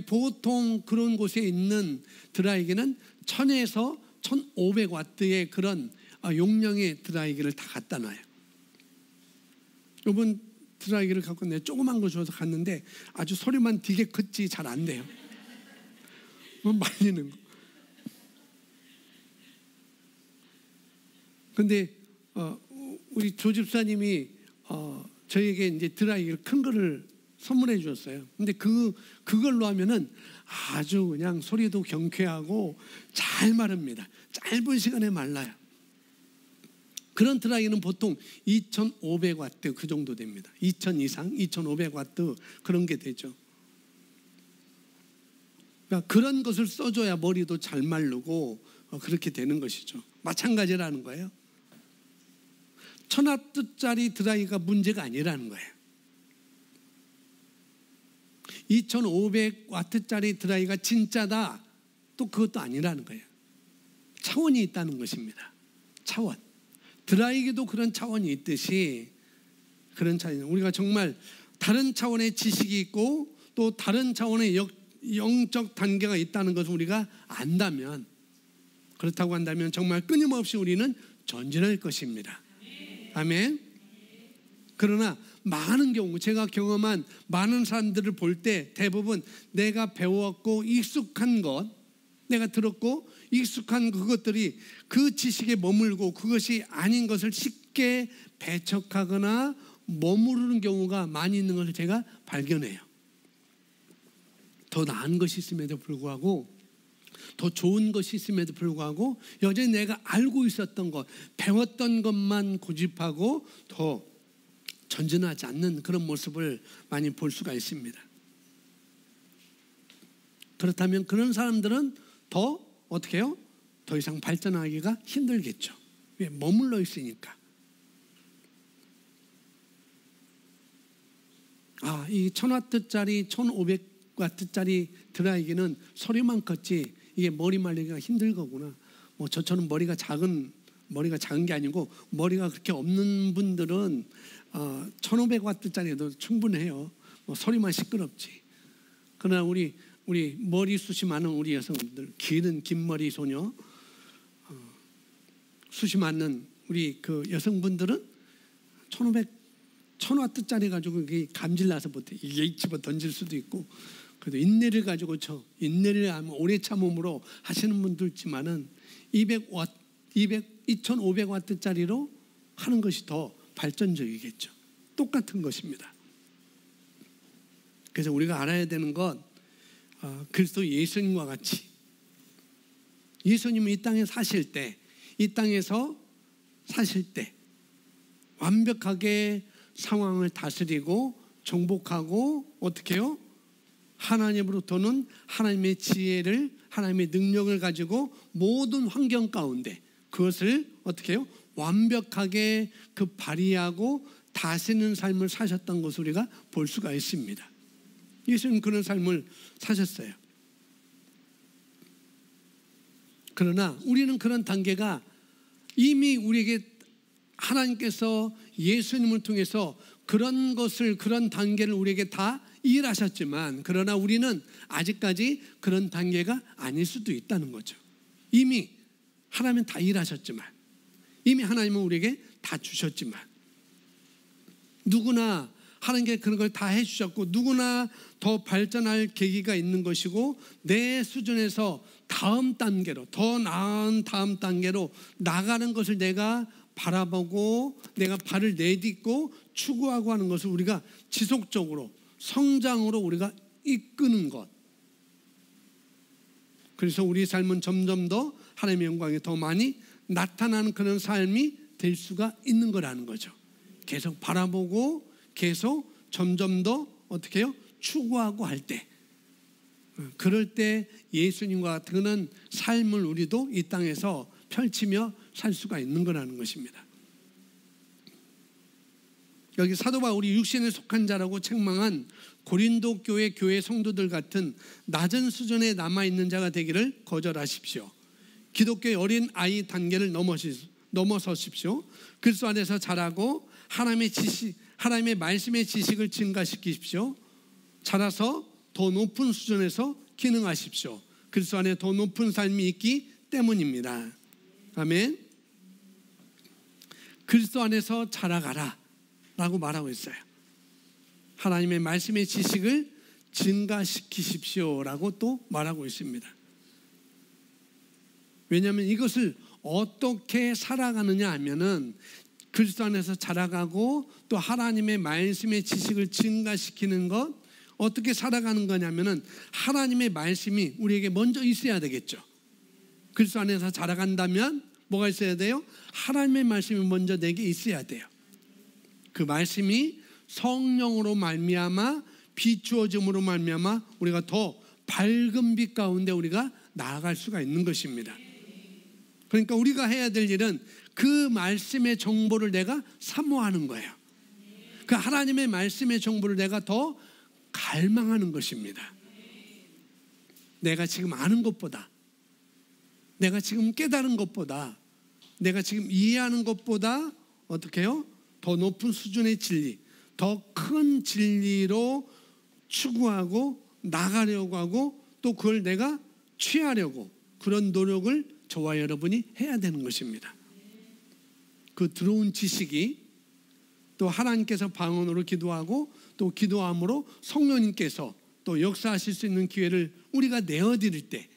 보통 그런 곳에 있는 드라이기는 1000에서 1500와트의 그런 용량의 드라이기를 다 갖다 놔요. 이번 드라이기를 갖고 내가 조그만 거 줘서 갔는데 아주 소리만 되게 컸지 잘 안 돼요. 말리는 거. 근데 우리 조 집사님이 저에게 이제 드라이기를 큰 거를 선물해 주었어요. 근데 그걸로 하면은 아주 그냥 소리도 경쾌하고 잘 마릅니다. 짧은 시간에 말라요. 그런 드라이기는 보통 2500와트 그 정도 됩니다. 2000 이상, 2500와트 그런 게 되죠. 그러니까 그런 것을 써줘야 머리도 잘 마르고 그렇게 되는 것이죠. 마찬가지라는 거예요. 1000와트짜리 드라이기가 문제가 아니라는 거예요. 2500와트짜리 드라이기가 진짜다, 또 그것도 아니라는 거예요. 차원이 있다는 것입니다. 차원. 드라이기도 그런 차원이 있듯이 그런 차원이, 우리가 정말 다른 차원의 지식이 있고 또 다른 차원의 영적 단계가 있다는 것을 우리가 안다면, 그렇다고 한다면 정말 끊임없이 우리는 전진할 것입니다. 아멘. 그러나 많은 경우, 제가 경험한 많은 사람들을 볼 때 대부분 내가 배웠고 익숙한 것, 내가 들었고 익숙한 그것들이 그 지식에 머물고 그것이 아닌 것을 쉽게 배척하거나 머무르는 경우가 많이 있는 것을 제가 발견해요. 더 나은 것이 있음에도 불구하고, 더 좋은 것이 있음에도 불구하고 여전히 내가 알고 있었던 것, 배웠던 것만 고집하고 더 전진하지 않는 그런 모습을 많이 볼 수가 있습니다. 그렇다면 그런 사람들은 더 어떻게 해요? 더 이상 발전하기가 힘들겠죠. 왜? 머물러 있으니까. 이 1000와트짜리 1500와트짜리 드라이기는 소리만 컸지 이게 머리 말리기가 힘들 거구나. 저처럼 머리가 작은 게 아니고 머리가 그렇게 없는 분들은 1500와트짜리도 충분해요. 소리만 시끄럽지. 그러나 우리 머리숱이 많은 우리 여성분들, 긴 머리 소녀, 숱이 많은 우리 그 여성분들은 1000와트짜리 가지고 감질나서 못해. 이게 집어 던질 수도 있고, 그래도 인내를 가지고 인내를 하면 오래 참음으로 하시는 분도 있지만은 2500와트짜리로 하는 것이 더 발전적이겠죠. 똑같은 것입니다. 그래서 우리가 알아야 되는 건 그리스도 예수님과 같이, 예수님은 이 땅에 사실 때, 이 땅에서 사실 때 완벽하게 상황을 다스리고 정복하고 어떻게 해요? 하나님으로부터는 하나님의 지혜를, 하나님의 능력을 가지고 모든 환경 가운데 그것을 어떻게 해요? 완벽하게 그 발휘하고 다스리는 삶을 사셨던 것을 우리가 볼 수가 있습니다. 예수님 그런 삶을 사셨어요. 그러나 우리는 그런 단계가 이미 우리에게 하나님께서 예수님을 통해서 그런 것을, 그런 단계를 우리에게 다 일하셨지만, 그러나 우리는 아직까지 그런 단계가 아닐 수도 있다는 거죠. 이미 하나님은 다 일하셨지만, 이미 하나님은 우리에게 다 주셨지만, 누구나 하나님께 그런 걸 다 해주셨고 누구나 더 발전할 계기가 있는 것이고, 내 수준에서 다음 단계로, 더 나은 다음 단계로 나가는 것을 내가 바라보고 내가 발을 내딛고 추구하고 하는 것을 우리가 지속적으로 성장으로 우리가 이끄는 것. 그래서 우리 삶은 점점 더 하나님의 영광이 더 많이 나타나는 그런 삶이 될 수가 있는 거라는 거죠. 계속 바라보고 계속 점점 더 어떻게 해요? 추구하고 할 때, 그럴 때 예수님과 같은 그런 삶을 우리도 이 땅에서 펼치며 살 수가 있는 거라는 것입니다. 여기 사도 바울이 육신에 속한 자라고 책망한 고린도 교회 성도들 같은 낮은 수준에 남아있는 자가 되기를 거절하십시오. 기독교의 어린 아이 단계를 넘어서십시오. 그리스도 안에서 자라고 하나님의 말씀의 지식을 증가시키십시오. 자라서 더 높은 수준에서 기능하십시오. 그리스도 안에 더 높은 삶이 있기 때문입니다. 아멘. 그리스도 안에서 자라가라 라고 말하고 있어요. 하나님의 말씀의 지식을 증가시키십시오 라고 또 말하고 있습니다. 왜냐하면 이것을 어떻게 살아가느냐 하면은 그리스도 안에서 자라가고 또 하나님의 말씀의 지식을 증가시키는 것, 어떻게 살아가는 거냐면은 하나님의 말씀이 우리에게 먼저 있어야 되겠죠. 그리스도 안에서 자라간다면 뭐가 있어야 돼요? 하나님의 말씀이 먼저 내게 있어야 돼요. 그 말씀이 성령으로 말미암아 비추어짐으로 말미암아 우리가 더 밝은 빛 가운데 우리가 나아갈 수가 있는 것입니다. 그러니까 우리가 해야 될 일은 그 말씀의 정보를 내가 사모하는 거예요. 그 하나님의 말씀의 정보를 내가 더 갈망하는 것입니다. 내가 지금 아는 것보다, 내가 지금 깨달은 것보다, 내가 지금 이해하는 것보다 어떻게 해요? 더 높은 수준의 진리, 더 큰 진리로 추구하고 나가려고 하고 또 그걸 내가 취하려고 그런 노력을 저와 여러분이 해야 되는 것입니다. 그 들어온 지식이 또 하나님께서 방언으로 기도하고 또 기도함으로 성령님께서 또 역사하실 수 있는 기회를 우리가 내어드릴 때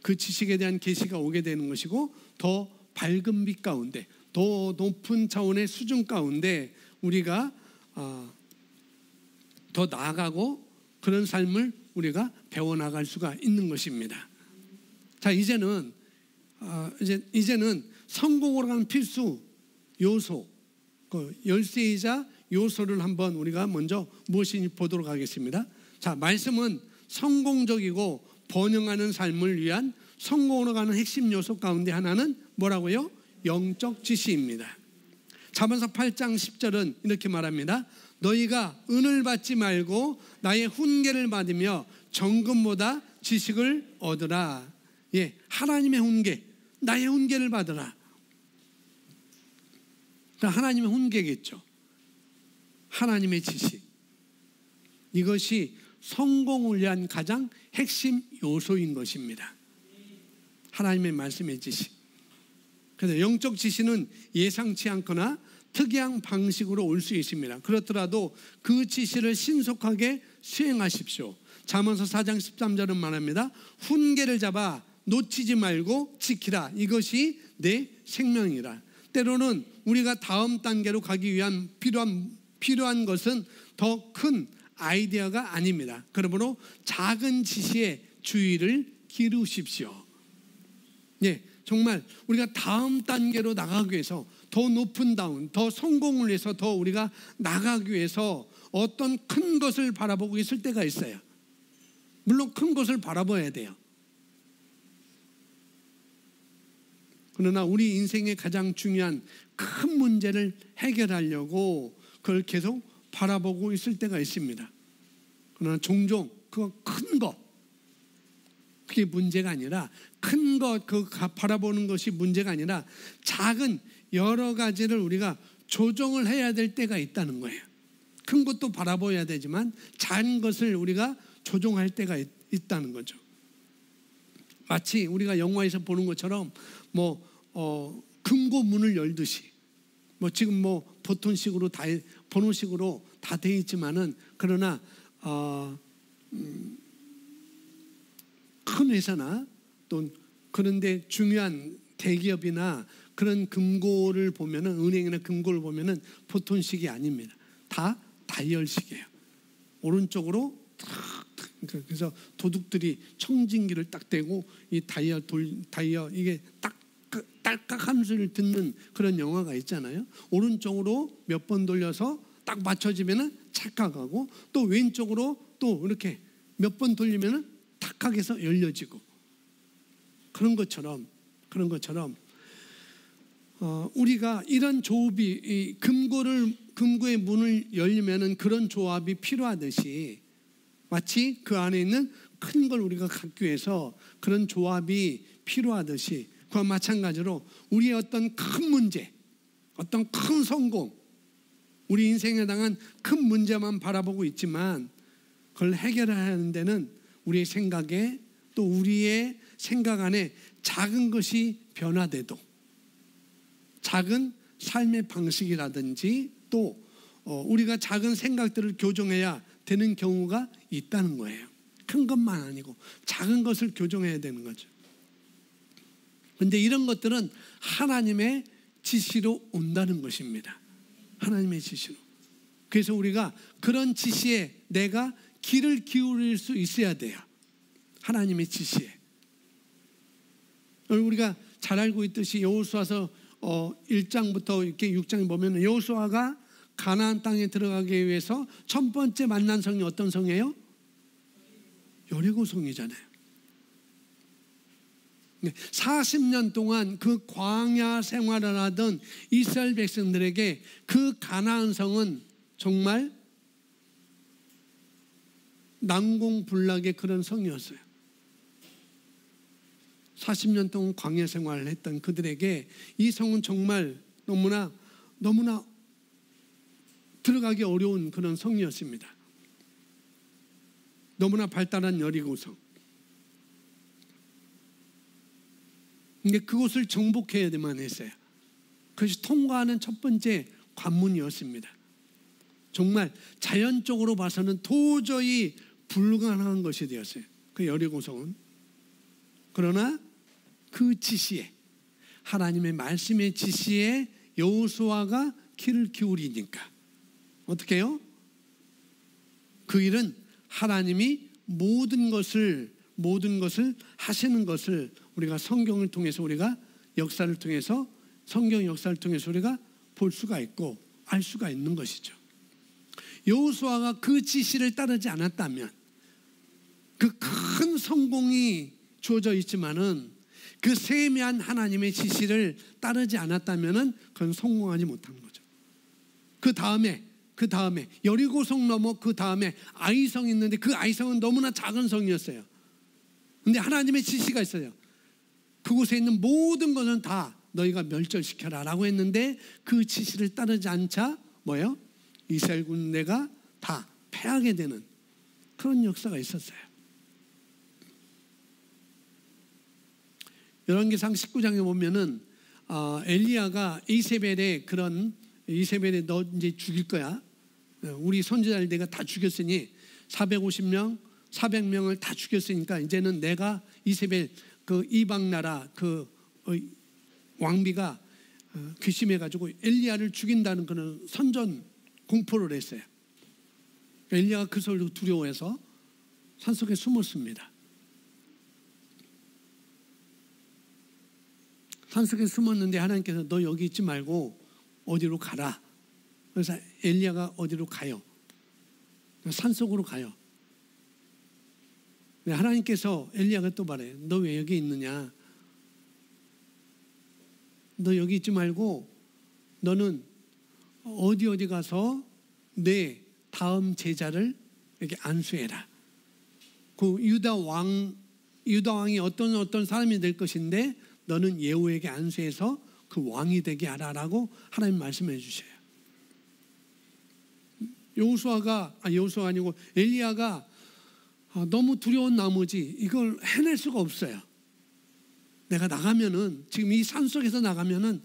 그 지식에 대한 계시가 오게 되는 것이고 더 밝은 빛 가운데 더 높은 차원의 수준 가운데 우리가 더 나아가고 그런 삶을 우리가 배워나갈 수가 있는 것입니다. 자, 이제는 성공으로 가는 필수 요소, 그 열쇠이자 요소를 한번 우리가 먼저 무엇인지 보도록 하겠습니다. 자, 말씀은 성공적이고 번영하는 삶을 위한 성공으로 가는 핵심 요소 가운데 하나는 뭐라고요? 영적 지시입니다. 잠언서 8장 10절은 이렇게 말합니다. 너희가 은을 받지 말고 나의 훈계를 받으며 정금보다 지식을 얻으라. 예, 하나님의 훈계, 나의 훈계를 받으라. 그러니까 하나님의 훈계겠죠. 하나님의 지식. 이것이 성공을 위한 가장 핵심 요소인 것입니다. 하나님의 말씀의 지식. 그래서 영적 지시는 예상치 않거나 특이한 방식으로 올 수 있습니다. 그렇더라도 그 지시를 신속하게 수행하십시오. 잠언서 4장 13절은 말합니다. 훈계를 잡아 놓치지 말고 지키라. 이것이 내 생명이라. 때로는 우리가 다음 단계로 가기 위한 필요한 것은 더 큰 아이디어가 아닙니다. 그러므로 작은 지시에 주의를 기르십시오. 예, 정말 우리가 다음 단계로 나가기 위해서 더 높은 더 성공을 위해서 더 우리가 나가기 위해서 어떤 큰 것을 바라보고 있을 때가 있어요. 물론 큰 것을 바라봐야 돼요. 그러나 우리 인생의 가장 중요한 큰 문제를 해결하려고 그걸 계속 바라보고 있을 때가 있습니다. 그러나 종종 그 큰 것, 그게 문제가 아니라 큰 것, 그 바라보는 것이 문제가 아니라 작은 여러 가지를 우리가 조정을 해야 될 때가 있다는 거예요. 큰 것도 바라봐야 되지만 작은 것을 우리가 조정할 때가 있다는 거죠. 마치 우리가 영화에서 보는 것처럼 금고 문을 열듯이 지금 보통식으로 번호식으로 다 돼 있지만은 그러나 큰 회사나 또 그런데 중요한 대기업이나 그런 금고를 보면은 은행이나 금고를 보면은 보통식이 아닙니다. 다 다이얼식이에요. 오른쪽으로 그래서 도둑들이 청진기를 딱 대고 이 다이얼 이게 딸깍하는 소리를 듣는 그런 영화가 있잖아요. 오른쪽으로 몇 번 돌려서 딱 맞춰지면은 착각하고 또 왼쪽으로 또 이렇게 몇 번 돌리면은 탁하게서 열려지고 그런 것처럼 우리가 이런 조업이 금고의 문을 열리면은 그런 조합이 필요하듯이 마치 그 안에 있는 큰 걸 우리가 갖기 위해서 그런 조합이 필요하듯이 그와 마찬가지로 우리의 어떤 큰 문제, 어떤 큰 성공, 우리 인생에 해당한 큰 문제만 바라보고 있지만 그걸 해결하는 데는 우리의 생각에 또 우리의 생각 안에 작은 것이 변화돼도 작은 삶의 방식이라든지 또 우리가 작은 생각들을 교정해야 되는 경우가 있다는 거예요. 큰 것만 아니고 작은 것을 교정해야 되는 거죠. 그런데 이런 것들은 하나님의 지시로 온다는 것입니다. 하나님의 지시로. 그래서 우리가 그런 지시에 내가 귀를 기울일 수 있어야 돼요. 하나님의 지시에. 우리가 잘 알고 있듯이 여호수아서 1장부터 이렇게 6장에 보면 여호수아가 가나안 땅에 들어가기 위해서 첫 번째 만난 성이 어떤 성이에요? 여리고 성이잖아요. 40년 동안 그 광야 생활을 하던 이스라엘 백성들에게 그 가나안 성은 정말 난공불락의 그런 성이었어요. 40년 동안 광야 생활을 했던 그들에게 이 성은 정말 너무나 들어가기 어려운 그런 성이었습니다. 너무나 발달한 여리고성. 근데 그곳을 정복해야만 했어요. 그것이 통과하는 첫 번째 관문이었습니다. 정말 자연적으로 봐서는 도저히 불가능한 것이 되었어요. 그 여리고성은. 그러나 그 지시에, 하나님의 말씀의 지시에 여호수아가 귀를 기울이니까 어떻게 해요? 그 일은 하나님이 모든 것을 하시는 것을 우리가 성경을 통해서, 우리가 역사를 통해서, 성경 역사를 통해서 우리가 볼 수가 있고 알 수가 있는 것이죠. 여호수아가 그 지시를 따르지 않았다면, 그 큰 성공이 주어져 있지만은 그 세미한 하나님의 지시를 따르지 않았다면은 그건 성공하지 못한 거죠. 그 다음에 여리고성 넘어 그 다음에 아이성이 있는데 그 아이성은 너무나 작은 성이었어요. 근데 하나님의 지시가 있어요. 그곳에 있는 모든 것은 다 너희가 멸절시켜라 라고 했는데 그 지시를 따르지 않자 뭐예요? 이스라엘 군대가 다 패하게 되는 그런 역사가 있었어요. 열왕기상 19장에 보면은 엘리야가 이세벨에 너 이제 죽일 거야. 우리 선지자들 내가 다 죽였으니 450명, 400명을 다 죽였으니까 이제는 내가 이세벨 그 이방 나라 그 왕비가 괘씸해가지고 엘리야를 죽인다는 그런 선전 공포를 했어요. 엘리야가 그 소리로 두려워해서 산속에 숨었습니다. 산속에 숨었는데 하나님께서 너 여기 있지 말고 어디로 가라. 그래서 엘리야가 어디로 가요? 산속으로 가요. 하나님께서 엘리야가 또 말해요. 너 왜 여기 있느냐? 너 여기 있지 말고 너는 어디 가서 내 다음 제자를 이렇게 안수해라. 그 유다 왕이 어떤 사람이 될 것인데 너는 예후에게 안수해서 그 왕이 되게 하라라고 하나님 말씀해 주셔요. 여호수아가 아니고 엘리야가 너무 두려운 나머지 이걸 해낼 수가 없어요. 내가 나가면은, 지금 이 산속에서 나가면은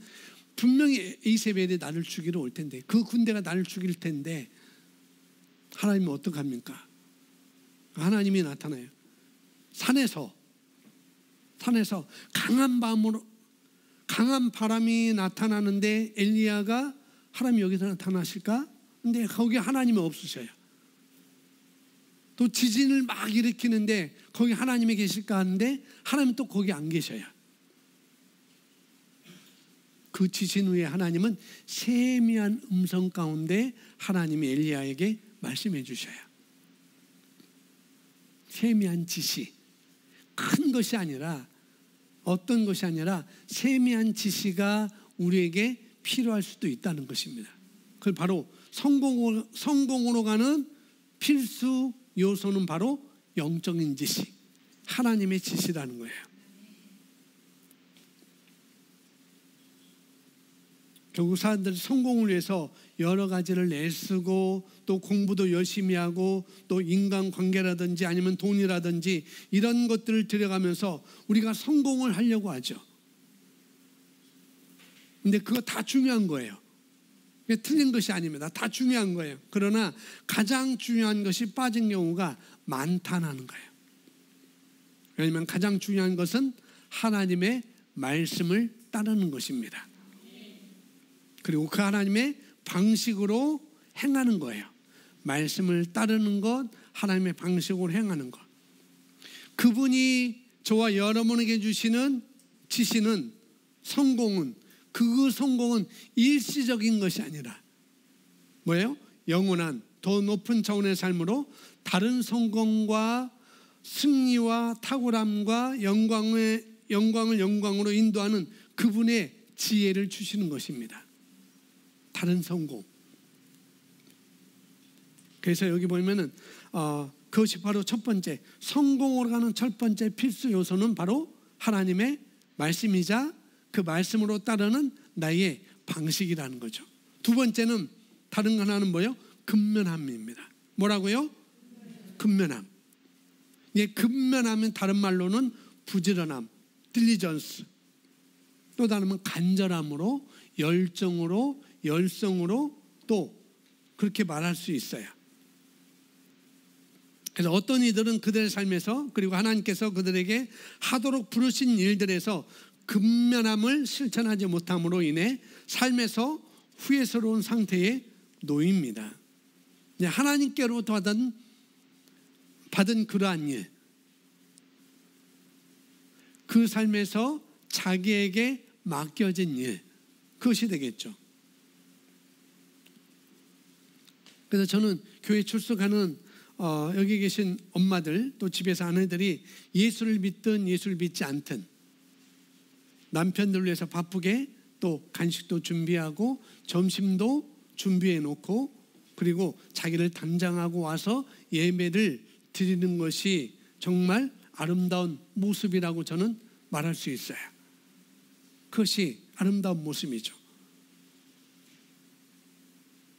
분명히 이세벨이 나를 죽이러 올 텐데, 그 군대가 나를 죽일 텐데 하나님은 어떡합니까? 하나님이 나타나요. 산에서 강한 바람이 나타나는데 엘리야가 하나님이 여기서 나타나실까? 근데 거기 하나님이 없으셔요. 또 지진을 막 일으키는데 거기 하나님이 계실까 하는데 하나님은 또 거기 안 계셔요. 그 지진 후에 하나님은 세미한 음성 가운데 하나님이 엘리야에게 말씀해 주셔요. 세미한 지시, 큰 것이 아니라, 어떤 것이 아니라 세미한 지시가 우리에게 필요할 수도 있다는 것입니다. 그걸 바로 성공으로 가는 필수 요소는 바로 영적인 지시, 하나님의 지시라는 거예요. 결국 사람들이 성공을 위해서 여러 가지를 애쓰고 또 공부도 열심히 하고 또 인간관계라든지 아니면 돈이라든지 이런 것들을 들여가면서 우리가 성공을 하려고 하죠. 근데 그거 다 중요한 거예요. 틀린 것이 아닙니다. 다 중요한 거예요. 그러나 가장 중요한 것이 빠진 경우가 많다는 거예요. 왜냐하면 가장 중요한 것은 하나님의 말씀을 따르는 것입니다. 그리고 그 하나님의 방식으로 행하는 거예요. 말씀을 따르는 것, 하나님의 방식으로 행하는 것. 그분이 저와 여러분에게 주시는 지시는 성공은, 그 성공은 일시적인 것이 아니라 뭐예요? 영원한 더 높은 차원의 삶으로 다른 성공과 승리와 탁월함과 영광을 영광으로 인도하는 그분의 지혜를 주시는 것입니다. 다른 성공. 그래서 여기 보면은 그것이 바로 첫 번째, 성공으로 가는 첫 번째 필수 요소는 바로 하나님의 말씀이자 그 말씀으로 따르는 나의 방식이라는 거죠. 두 번째는 다른 거 하나는 뭐예요? 근면함입니다. 뭐라고요? 근면함. 예, 근면함은 다른 말로는 부지런함, 딜리전스. 또 다른 건 간절함으로, 열정으로, 열성으로 또 그렇게 말할 수 있어요. 그래서 어떤 이들은 그들의 삶에서, 그리고 하나님께서 그들에게 하도록 부르신 일들에서 근면함을 실천하지 못함으로 인해 삶에서 후회스러운 상태에 놓입니다. 하나님께로부터 받은 그러한 일, 그 삶에서 자기에게 맡겨진 일, 그것이 되겠죠. 그래서 저는 교회 출석하는 여기 계신 엄마들, 또 집에서 아내들이 예수를 믿든 예수를 믿지 않든 남편들 위해서 바쁘게 또 간식도 준비하고 점심도 준비해 놓고 그리고 자기를 단장하고 와서 예배를 드리는 것이 정말 아름다운 모습이라고 저는 말할 수 있어요. 그것이 아름다운 모습이죠.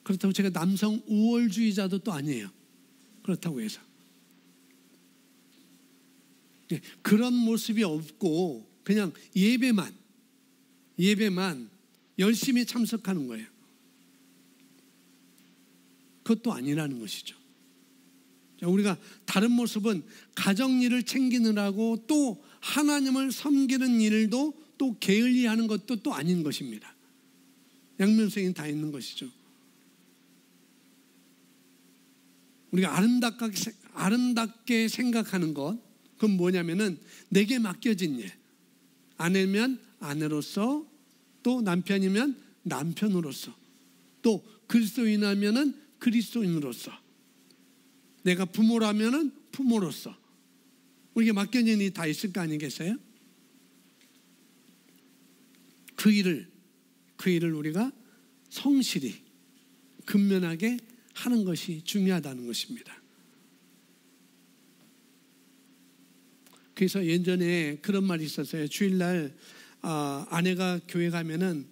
그렇다고 제가 남성 우월주의자도 또 아니에요. 그렇다고 해서 그런 모습이 없고 그냥 예배만 열심히 참석하는 거예요. 그것도 아니라는 것이죠. 우리가 다른 모습은 가정일을 챙기느라고 또 하나님을 섬기는 일도 또 게을리하는 것도 또 아닌 것입니다. 양면성이 다 있는 것이죠. 우리가 아름답게 생각하는 것, 그건 뭐냐면은 내게 맡겨진 일, 아내면 아내로서, 또 남편이면 남편으로서, 또 그리스도인이면은 그리스도인으로서, 내가 부모라면은 부모로서 우리에게 맡겨진 일이 다 있을 거 아니겠어요? 그 일을 우리가 성실히 근면하게 하는 것이 중요하다는 것입니다. 그래서 예전에 그런 말이 있었어요. 주일날 아내가 교회 가면은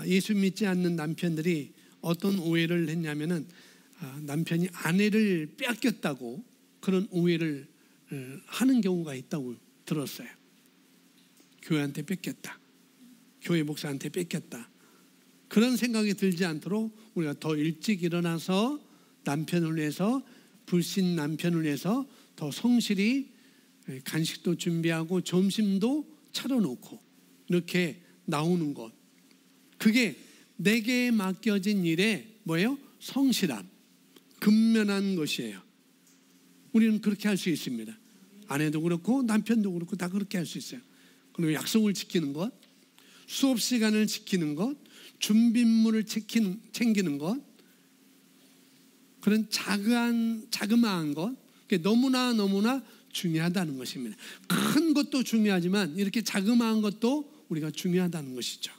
예수 믿지 않는 남편들이 어떤 오해를 했냐면은 남편이 아내를 빼앗겼다고 그런 오해를 하는 경우가 있다고 들었어요. 교회한테 뺏겼다, 교회 목사한테 뺏겼다. 그런 생각이 들지 않도록 우리가 더 일찍 일어나서 남편을 위해서, 불신 남편을 위해서 더 성실히 간식도 준비하고 점심도 차려놓고 이렇게 나오는 것, 그게 내게 맡겨진 일에 뭐예요? 성실함, 근면한 것이에요. 우리는 그렇게 할 수 있습니다. 아내도 그렇고 남편도 그렇고 다 그렇게 할 수 있어요. 그리고 약속을 지키는 것, 수업 시간을 지키는 것, 준비물을 챙기는 것, 그런 자그마한 것, 그게 너무나 중요하다는 것입니다. 큰 것도 중요하지만 이렇게 자그마한 것도 우리가 중요하다는 것이죠.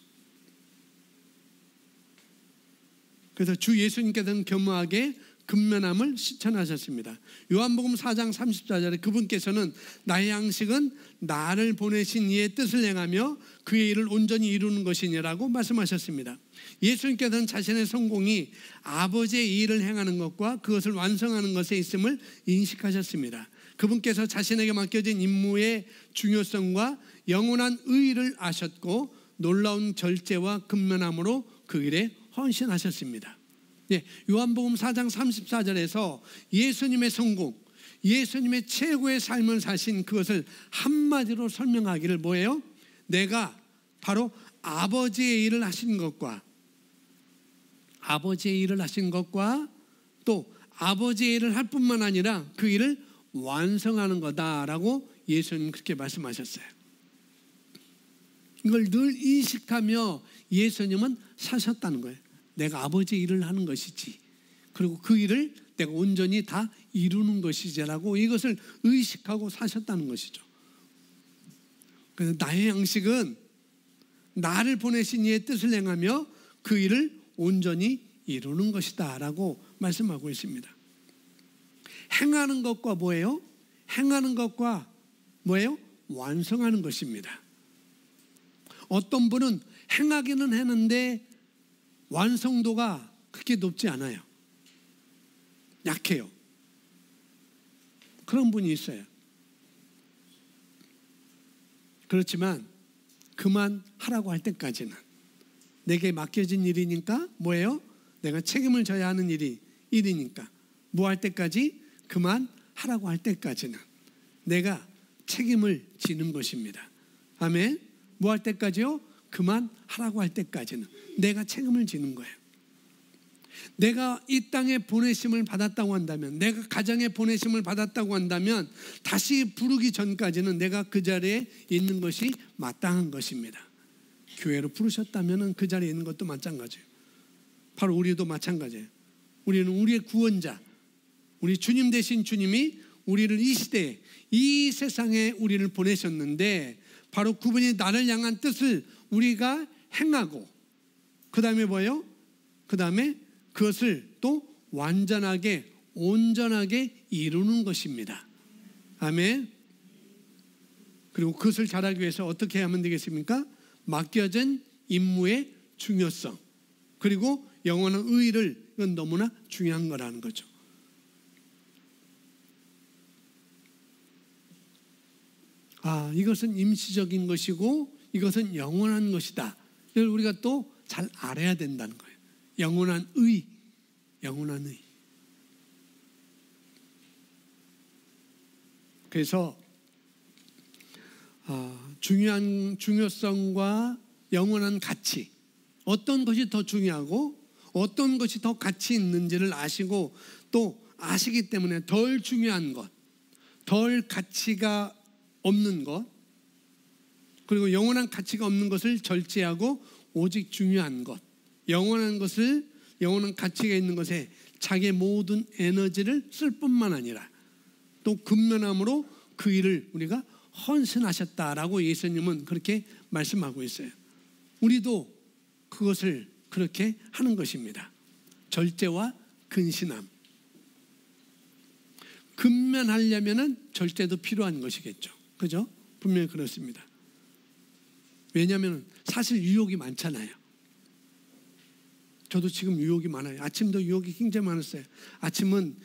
그래서 주 예수님께서는 겸허하게 근면함을 실천하셨습니다. 요한복음 4장 34절에 그분께서는 나의 양식은 나를 보내신 이의 뜻을 행하며 그의 일을 온전히 이루는 것이니라고 말씀하셨습니다. 예수님께서는 자신의 성공이 아버지의 일을 행하는 것과 그것을 완성하는 것에 있음을 인식하셨습니다. 그분께서 자신에게 맡겨진 임무의 중요성과 영원한 의의를 아셨고 놀라운 절제와 근면함으로 그 일에 헌신하셨습니다. 요한복음 4장 34절에서 예수님의 성공, 예수님의 최고의 삶을 사신 그것을 한마디로 설명하기를 뭐예요? 내가 바로 아버지의 일을 하신 것과 또 아버지의 일을 할 뿐만 아니라 그 일을 완성하는 거다라고 예수님 그렇게 말씀하셨어요. 이걸 늘 인식하며 예수님은 사셨다는 거예요. 내가 아버지의 일을 하는 것이지, 그리고 그 일을 내가 온전히 다 이루는 것이지라고 이것을 의식하고 사셨다는 것이죠. 그래서 나의 양식은 나를 보내신 이의 뜻을 행하며 그 일을 온전히 이루는 것이다 라고 말씀하고 있습니다. 행하는 것과 뭐예요? 행하는 것과 뭐예요? 완성하는 것입니다. 어떤 분은 행하기는 하는데 완성도가 그렇게 높지 않아요. 약해요. 그런 분이 있어요. 그렇지만 그만하라고 할 때까지는, 내게 맡겨진 일이니까 뭐예요? 내가 책임을 져야 하는 일이니까 뭐 할 때까지? 그만하라고 할 때까지는 내가 책임을 지는 것입니다. 아멘. 뭐 할 때까지요? 그만하라고 할 때까지는 내가 책임을 지는 거예요. 내가 이 땅에 보내심을 받았다고 한다면, 내가 가정에 보내심을 받았다고 한다면 다시 부르기 전까지는 내가 그 자리에 있는 것이 마땅한 것입니다. 교회로 부르셨다면 그 자리에 있는 것도 마찬가지예요. 바로 우리도 마찬가지예요. 우리는 우리의 구원자, 우리 주님 되신 주님이 우리를 이 시대에, 이 세상에 우리를 보내셨는데, 바로 그분이 나를 향한 뜻을 우리가 행하고, 그 다음에 뭐예요? 그 다음에 그것을 또 완전하게, 온전하게 이루는 것입니다. 아멘. 그리고 그것을 잘하기 위해서 어떻게 하면 되겠습니까? 맡겨진 임무의 중요성, 그리고 영원한 의의를, 이건 너무나 중요한 거라는 거죠. 이것은 임시적인 것이고 이것은 영원한 것이다. 이걸 우리가 또 잘 알아야 된다는 거예요. 영원한 의. 그래서 중요성과 영원한 가치, 어떤 것이 더 중요하고 어떤 것이 더 가치 있는지를 아시고 또 아시기 때문에 덜 중요한 것, 덜 가치가 없는 것, 그리고 영원한 가치가 없는 것을 절제하고 오직 중요한 것, 영원한 가치가 있는 것에 자기의 모든 에너지를 쓸 뿐만 아니라 또 근면함으로 그 일을 우리가 헌신하셨다라고 예수님은 그렇게 말씀하고 있어요. 우리도 그것을 그렇게 하는 것입니다. 절제와 근신함. 근면하려면은 절제도 필요한 것이겠죠. 그죠? 분명히 그렇습니다. 왜냐하면 사실 유혹이 많잖아요. 저도 지금 유혹이 많아요. 아침도 유혹이 굉장히 많았어요. 아침은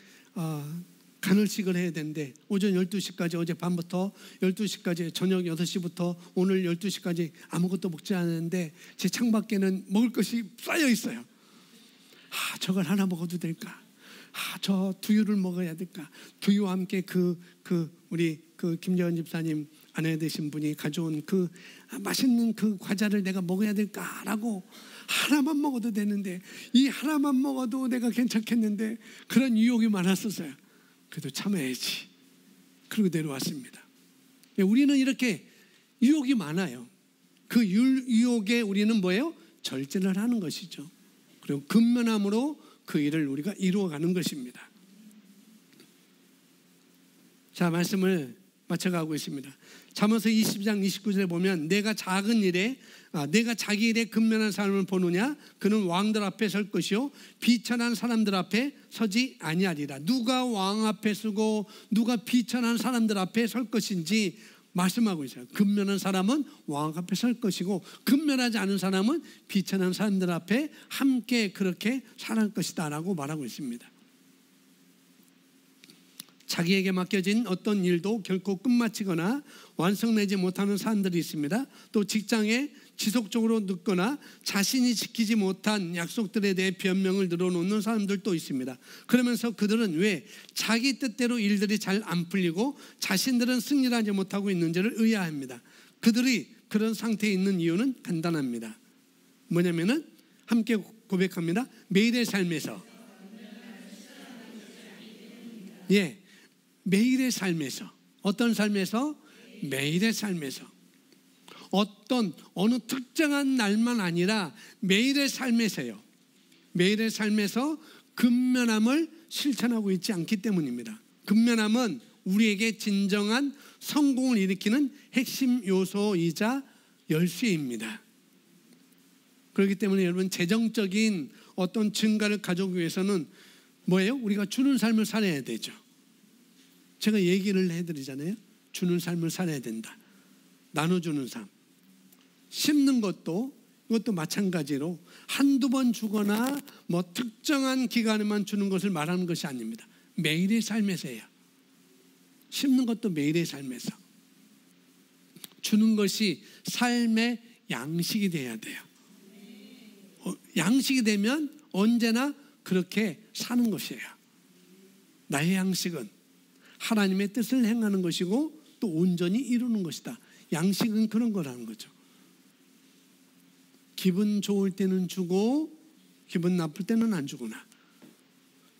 간헐식을 해야 되는데 오전 12시까지, 어젯밤부터 12시까지, 저녁 6시부터 오늘 12시까지 아무것도 먹지 않았는데 제 창밖에는 먹을 것이 쌓여 있어요. 저걸 하나 먹어도 될까? 저 두유를 먹어야 될까? 두유와 함께 우리 김재원 집사님 아내 되신 분이 가져온 그 맛있는 그 과자를 내가 먹어야 될까라고, 하나만 먹어도 되는데, 이 하나만 먹어도 내가 괜찮겠는데, 그런 유혹이 많았었어요. 그래도 참아야지. 그리고 내려왔습니다. 우리는 이렇게 유혹이 많아요. 그 유혹에 우리는 뭐예요? 절제를 하는 것이죠. 그리고 근면함으로 그 일을 우리가 이루어가는 것입니다. 자, 말씀을 맞춰가고 있습니다. 잠언서 20장 29절에 보면 내가 자기 일에 근면한 사람을 보느냐? 그는 왕들 앞에 설 것이요 비천한 사람들 앞에 서지 아니하리라. 누가 왕 앞에 서고 누가 비천한 사람들 앞에 설 것인지 말씀하고 있어요. 근면한 사람은 왕 앞에 설 것이고 근면하지 않은 사람은 비천한 사람들 앞에 함께 그렇게 살할 것이다 라고 말하고 있습니다. 자기에게 맡겨진 어떤 일도 결코 끝마치거나 완성되지 못하는 사람들이 있습니다. 또 직장에 지속적으로 늦거나 자신이 지키지 못한 약속들에 대해 변명을 늘어놓는 사람들도 있습니다. 그러면서 그들은 왜 자기 뜻대로 일들이 잘 안 풀리고 자신들은 승리하지 못하고 있는지를 의아합니다. 그들이 그런 상태에 있는 이유는 간단합니다. 뭐냐면은 함께 고백합니다. 매일의 삶에서, 예, 매일의 삶에서. 어떤 삶에서? 매일의 삶에서. 어느 특정한 날만 아니라 매일의 삶에서요. 매일의 삶에서 근면함을 실천하고 있지 않기 때문입니다. 근면함은 우리에게 진정한 성공을 일으키는 핵심 요소이자 열쇠입니다. 그렇기 때문에 여러분, 재정적인 어떤 증가를 가져오기 위해서는 뭐예요? 우리가 주는 삶을 살아야 되죠. 제가 얘기를 해드리잖아요. 주는 삶을 살아야 된다. 나눠주는 삶. 심는 것도, 이것도 마찬가지로 한두 번 주거나 뭐 특정한 기간에만 주는 것을 말하는 것이 아닙니다. 매일의 삶에서예요. 심는 것도 매일의 삶에서. 주는 것이 삶의 양식이 돼야 돼요. 양식이 되면 언제나 그렇게 사는 것이에요. 나의 양식은 하나님의 뜻을 행하는 것이고 또 온전히 이루는 것이다. 양식은 그런 거라는 거죠. 기분 좋을 때는 주고 기분 나쁠 때는 안 주거나,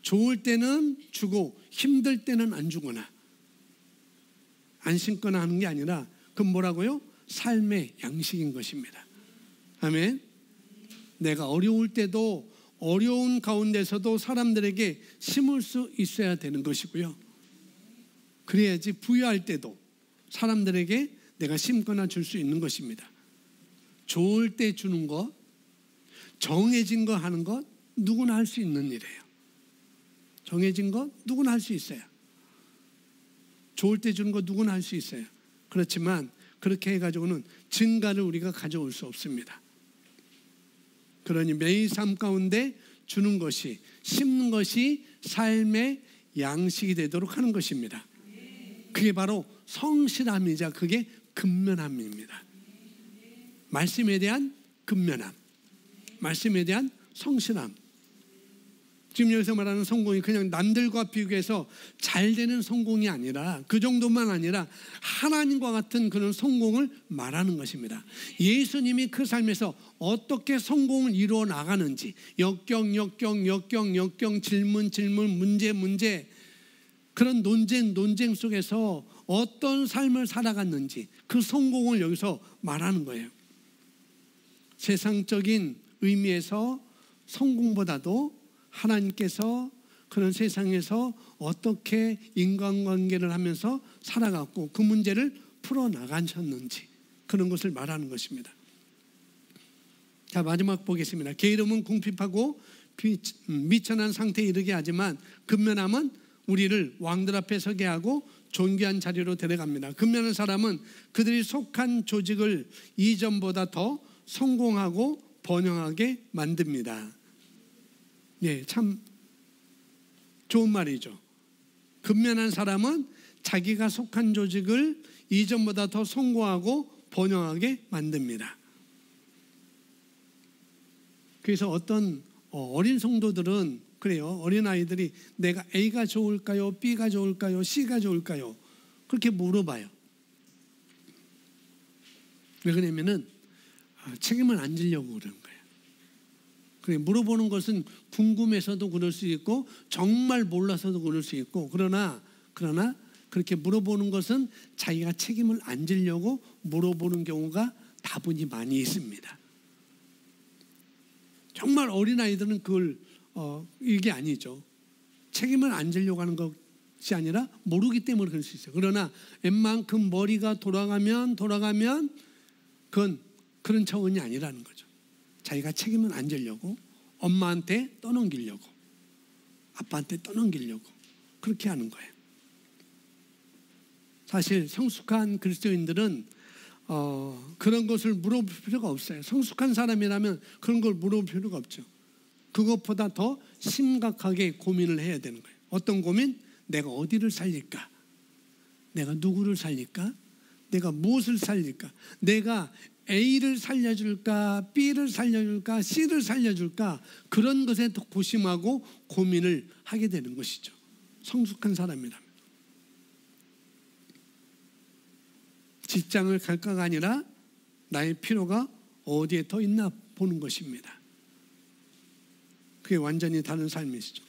좋을 때는 주고 힘들 때는 안 주거나, 안 심거나 하는 게 아니라 그건 뭐라고요? 삶의 양식인 것입니다. 아멘. 내가 어려울 때도 어려운 가운데서도 사람들에게 심을 수 있어야 되는 것이고요. 그래야지 부유할 때도 사람들에게 내가 심거나 줄 수 있는 것입니다. 좋을 때 주는 것, 정해진 거 하는 것, 누구나 할 수 있는 일이에요. 정해진 것 누구나 할 수 있어요. 좋을 때 주는 거 누구나 할 수 있어요. 그렇지만 그렇게 해가지고는 증가를 우리가 가져올 수 없습니다. 그러니 매일 삶 가운데 주는 것이, 심는 것이 삶의 양식이 되도록 하는 것입니다. 그게 바로 성실함이자 그게 근면함입니다. 말씀에 대한 근면함, 말씀에 대한 성실함. 지금 여기서 말하는 성공이 그냥 남들과 비교해서 잘 되는 성공이 아니라, 그 정도만 아니라 하나님과 같은 그런 성공을 말하는 것입니다. 예수님이 그 삶에서 어떻게 성공을 이루어 나가는지, 역경, 질문, 문제, 그런 논쟁 속에서 어떤 삶을 살아갔는지 그 성공을 여기서 말하는 거예요. 세상적인 의미에서 성공보다도 하나님께서 그런 세상에서 어떻게 인간관계를 하면서 살아갔고 그 문제를 풀어나가셨는지, 그런 것을 말하는 것입니다. 자, 마지막 보겠습니다. 게으름은 궁핍하고 미천한 상태에 이르게 하지만 근면함은 우리를 왕들 앞에 서게 하고 존귀한 자리로 데려갑니다. 근면한 사람은 그들이 속한 조직을 이전보다 더 성공하고 번영하게 만듭니다. 예, 참 좋은 말이죠. 근면한 사람은 자기가 속한 조직을 이전보다 더 성공하고 번영하게 만듭니다. 그래서 어떤 어린 성도들은 그래요. 어린아이들이 내가 A가 좋을까요? B가 좋을까요? C가 좋을까요? 그렇게 물어봐요. 왜 그러냐면은 책임을 안 지려고 그러는 거예요. 그래, 물어보는 것은 궁금해서도 그럴 수 있고 정말 몰라서도 그럴 수 있고, 그러나 그렇게 물어보는 것은 자기가 책임을 안 지려고 물어보는 경우가 다분히 많이 있습니다. 정말 어린아이들은 그걸 이게 아니죠. 책임을 안 지려고 하는 것이 아니라 모르기 때문에 그럴 수 있어요. 그러나 웬만큼 머리가 돌아가면 그건 그런 차원이 아니라는 거죠. 자기가 책임을 안 지려고, 엄마한테 떠넘기려고, 아빠한테 떠넘기려고 그렇게 하는 거예요. 사실 성숙한 그리스도인들은 그런 것을 물어볼 필요가 없어요. 성숙한 사람이라면 그런 걸 물어볼 필요가 없죠. 그것보다 더 심각하게 고민을 해야 되는 거예요. 어떤 고민? 내가 어디를 살릴까? 내가 누구를 살릴까? 내가 무엇을 살릴까? 내가 A를 살려줄까? B를 살려줄까? C를 살려줄까? 그런 것에 더 고심하고 고민을 하게 되는 것이죠. 성숙한 사람이라면. 직장을 갈까가 아니라 나의 필요가 어디에 더 있나 보는 것입니다. 그게 완전히 다른 삶이시죠.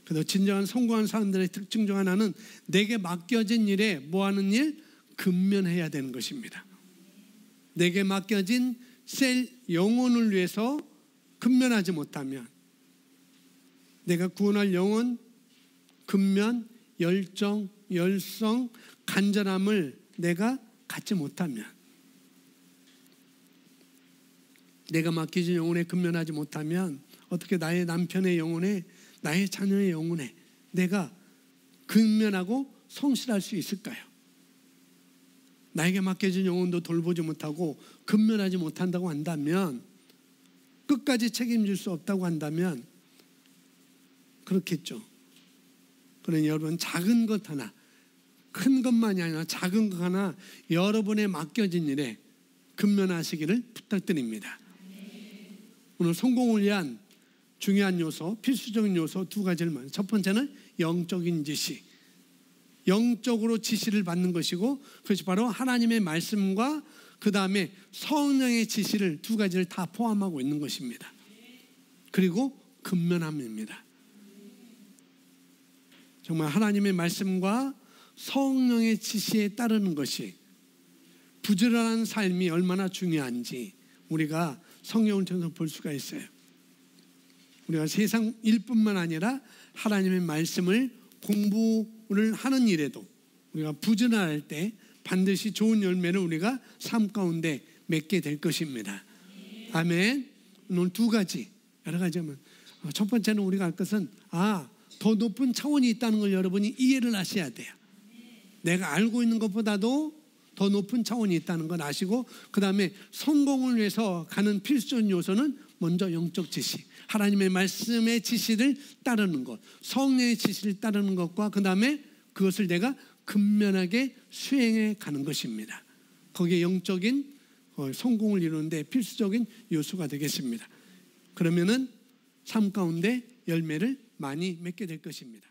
그래서 진정한 성공한 사람들의 특징 중 하나는 내게 맡겨진 일에 뭐하는 일? 근면해야 되는 것입니다. 내게 맡겨진 셀 영혼을 위해서 근면하지 못하면, 내가 구원할 영혼, 근면, 열정, 열성, 간절함을 내가 갖지 못하면, 내가 맡겨진 영혼에 근면하지 못하면 어떻게 나의 남편의 영혼에, 나의 자녀의 영혼에 내가 근면하고 성실할 수 있을까요? 나에게 맡겨진 영혼도 돌보지 못하고 근면하지 못한다고 한다면, 끝까지 책임질 수 없다고 한다면 그렇겠죠. 그러니 여러분, 작은 것 하나, 큰 것만이 아니라 작은 것 하나 여러분의 맡겨진 일에 근면하시기를 부탁드립니다. 오늘 성공을 위한 중요한 요소, 필수적인 요소 두 가지를 말해요. 첫 번째는 영적인 지시, 영적으로 지시를 받는 것이고, 그것이 바로 하나님의 말씀과 그 다음에 성령의 지시를, 두 가지를 다 포함하고 있는 것입니다. 그리고 근면함입니다. 정말 하나님의 말씀과 성령의 지시에 따르는 것이, 부지런한 삶이 얼마나 중요한지 우리가 성경을 통해서 볼 수가 있어요. 우리가 세상 일뿐만 아니라 하나님의 말씀을 공부를 하는 일에도 우리가 부지런할 때 반드시 좋은 열매를 우리가 삶 가운데 맺게 될 것입니다. 아멘. 오늘 두 가지, 여러 가지면, 첫 번째는 우리가 할 것은 더 높은 차원이 있다는 걸 여러분이 이해를 하셔야 돼요. 내가 알고 있는 것보다도 더 높은 차원이 있다는 걸 아시고, 그 다음에 성공을 위해서 가는 필수적인 요소는 먼저 영적 지시, 하나님의 말씀의 지시를 따르는 것, 성령의 지시를 따르는 것과 그 다음에 그것을 내가 근면하게 수행해 가는 것입니다. 거기에 영적인 성공을 이루는데 필수적인 요소가 되겠습니다. 그러면은 삶 가운데 열매를 많이 맺게 될 것입니다.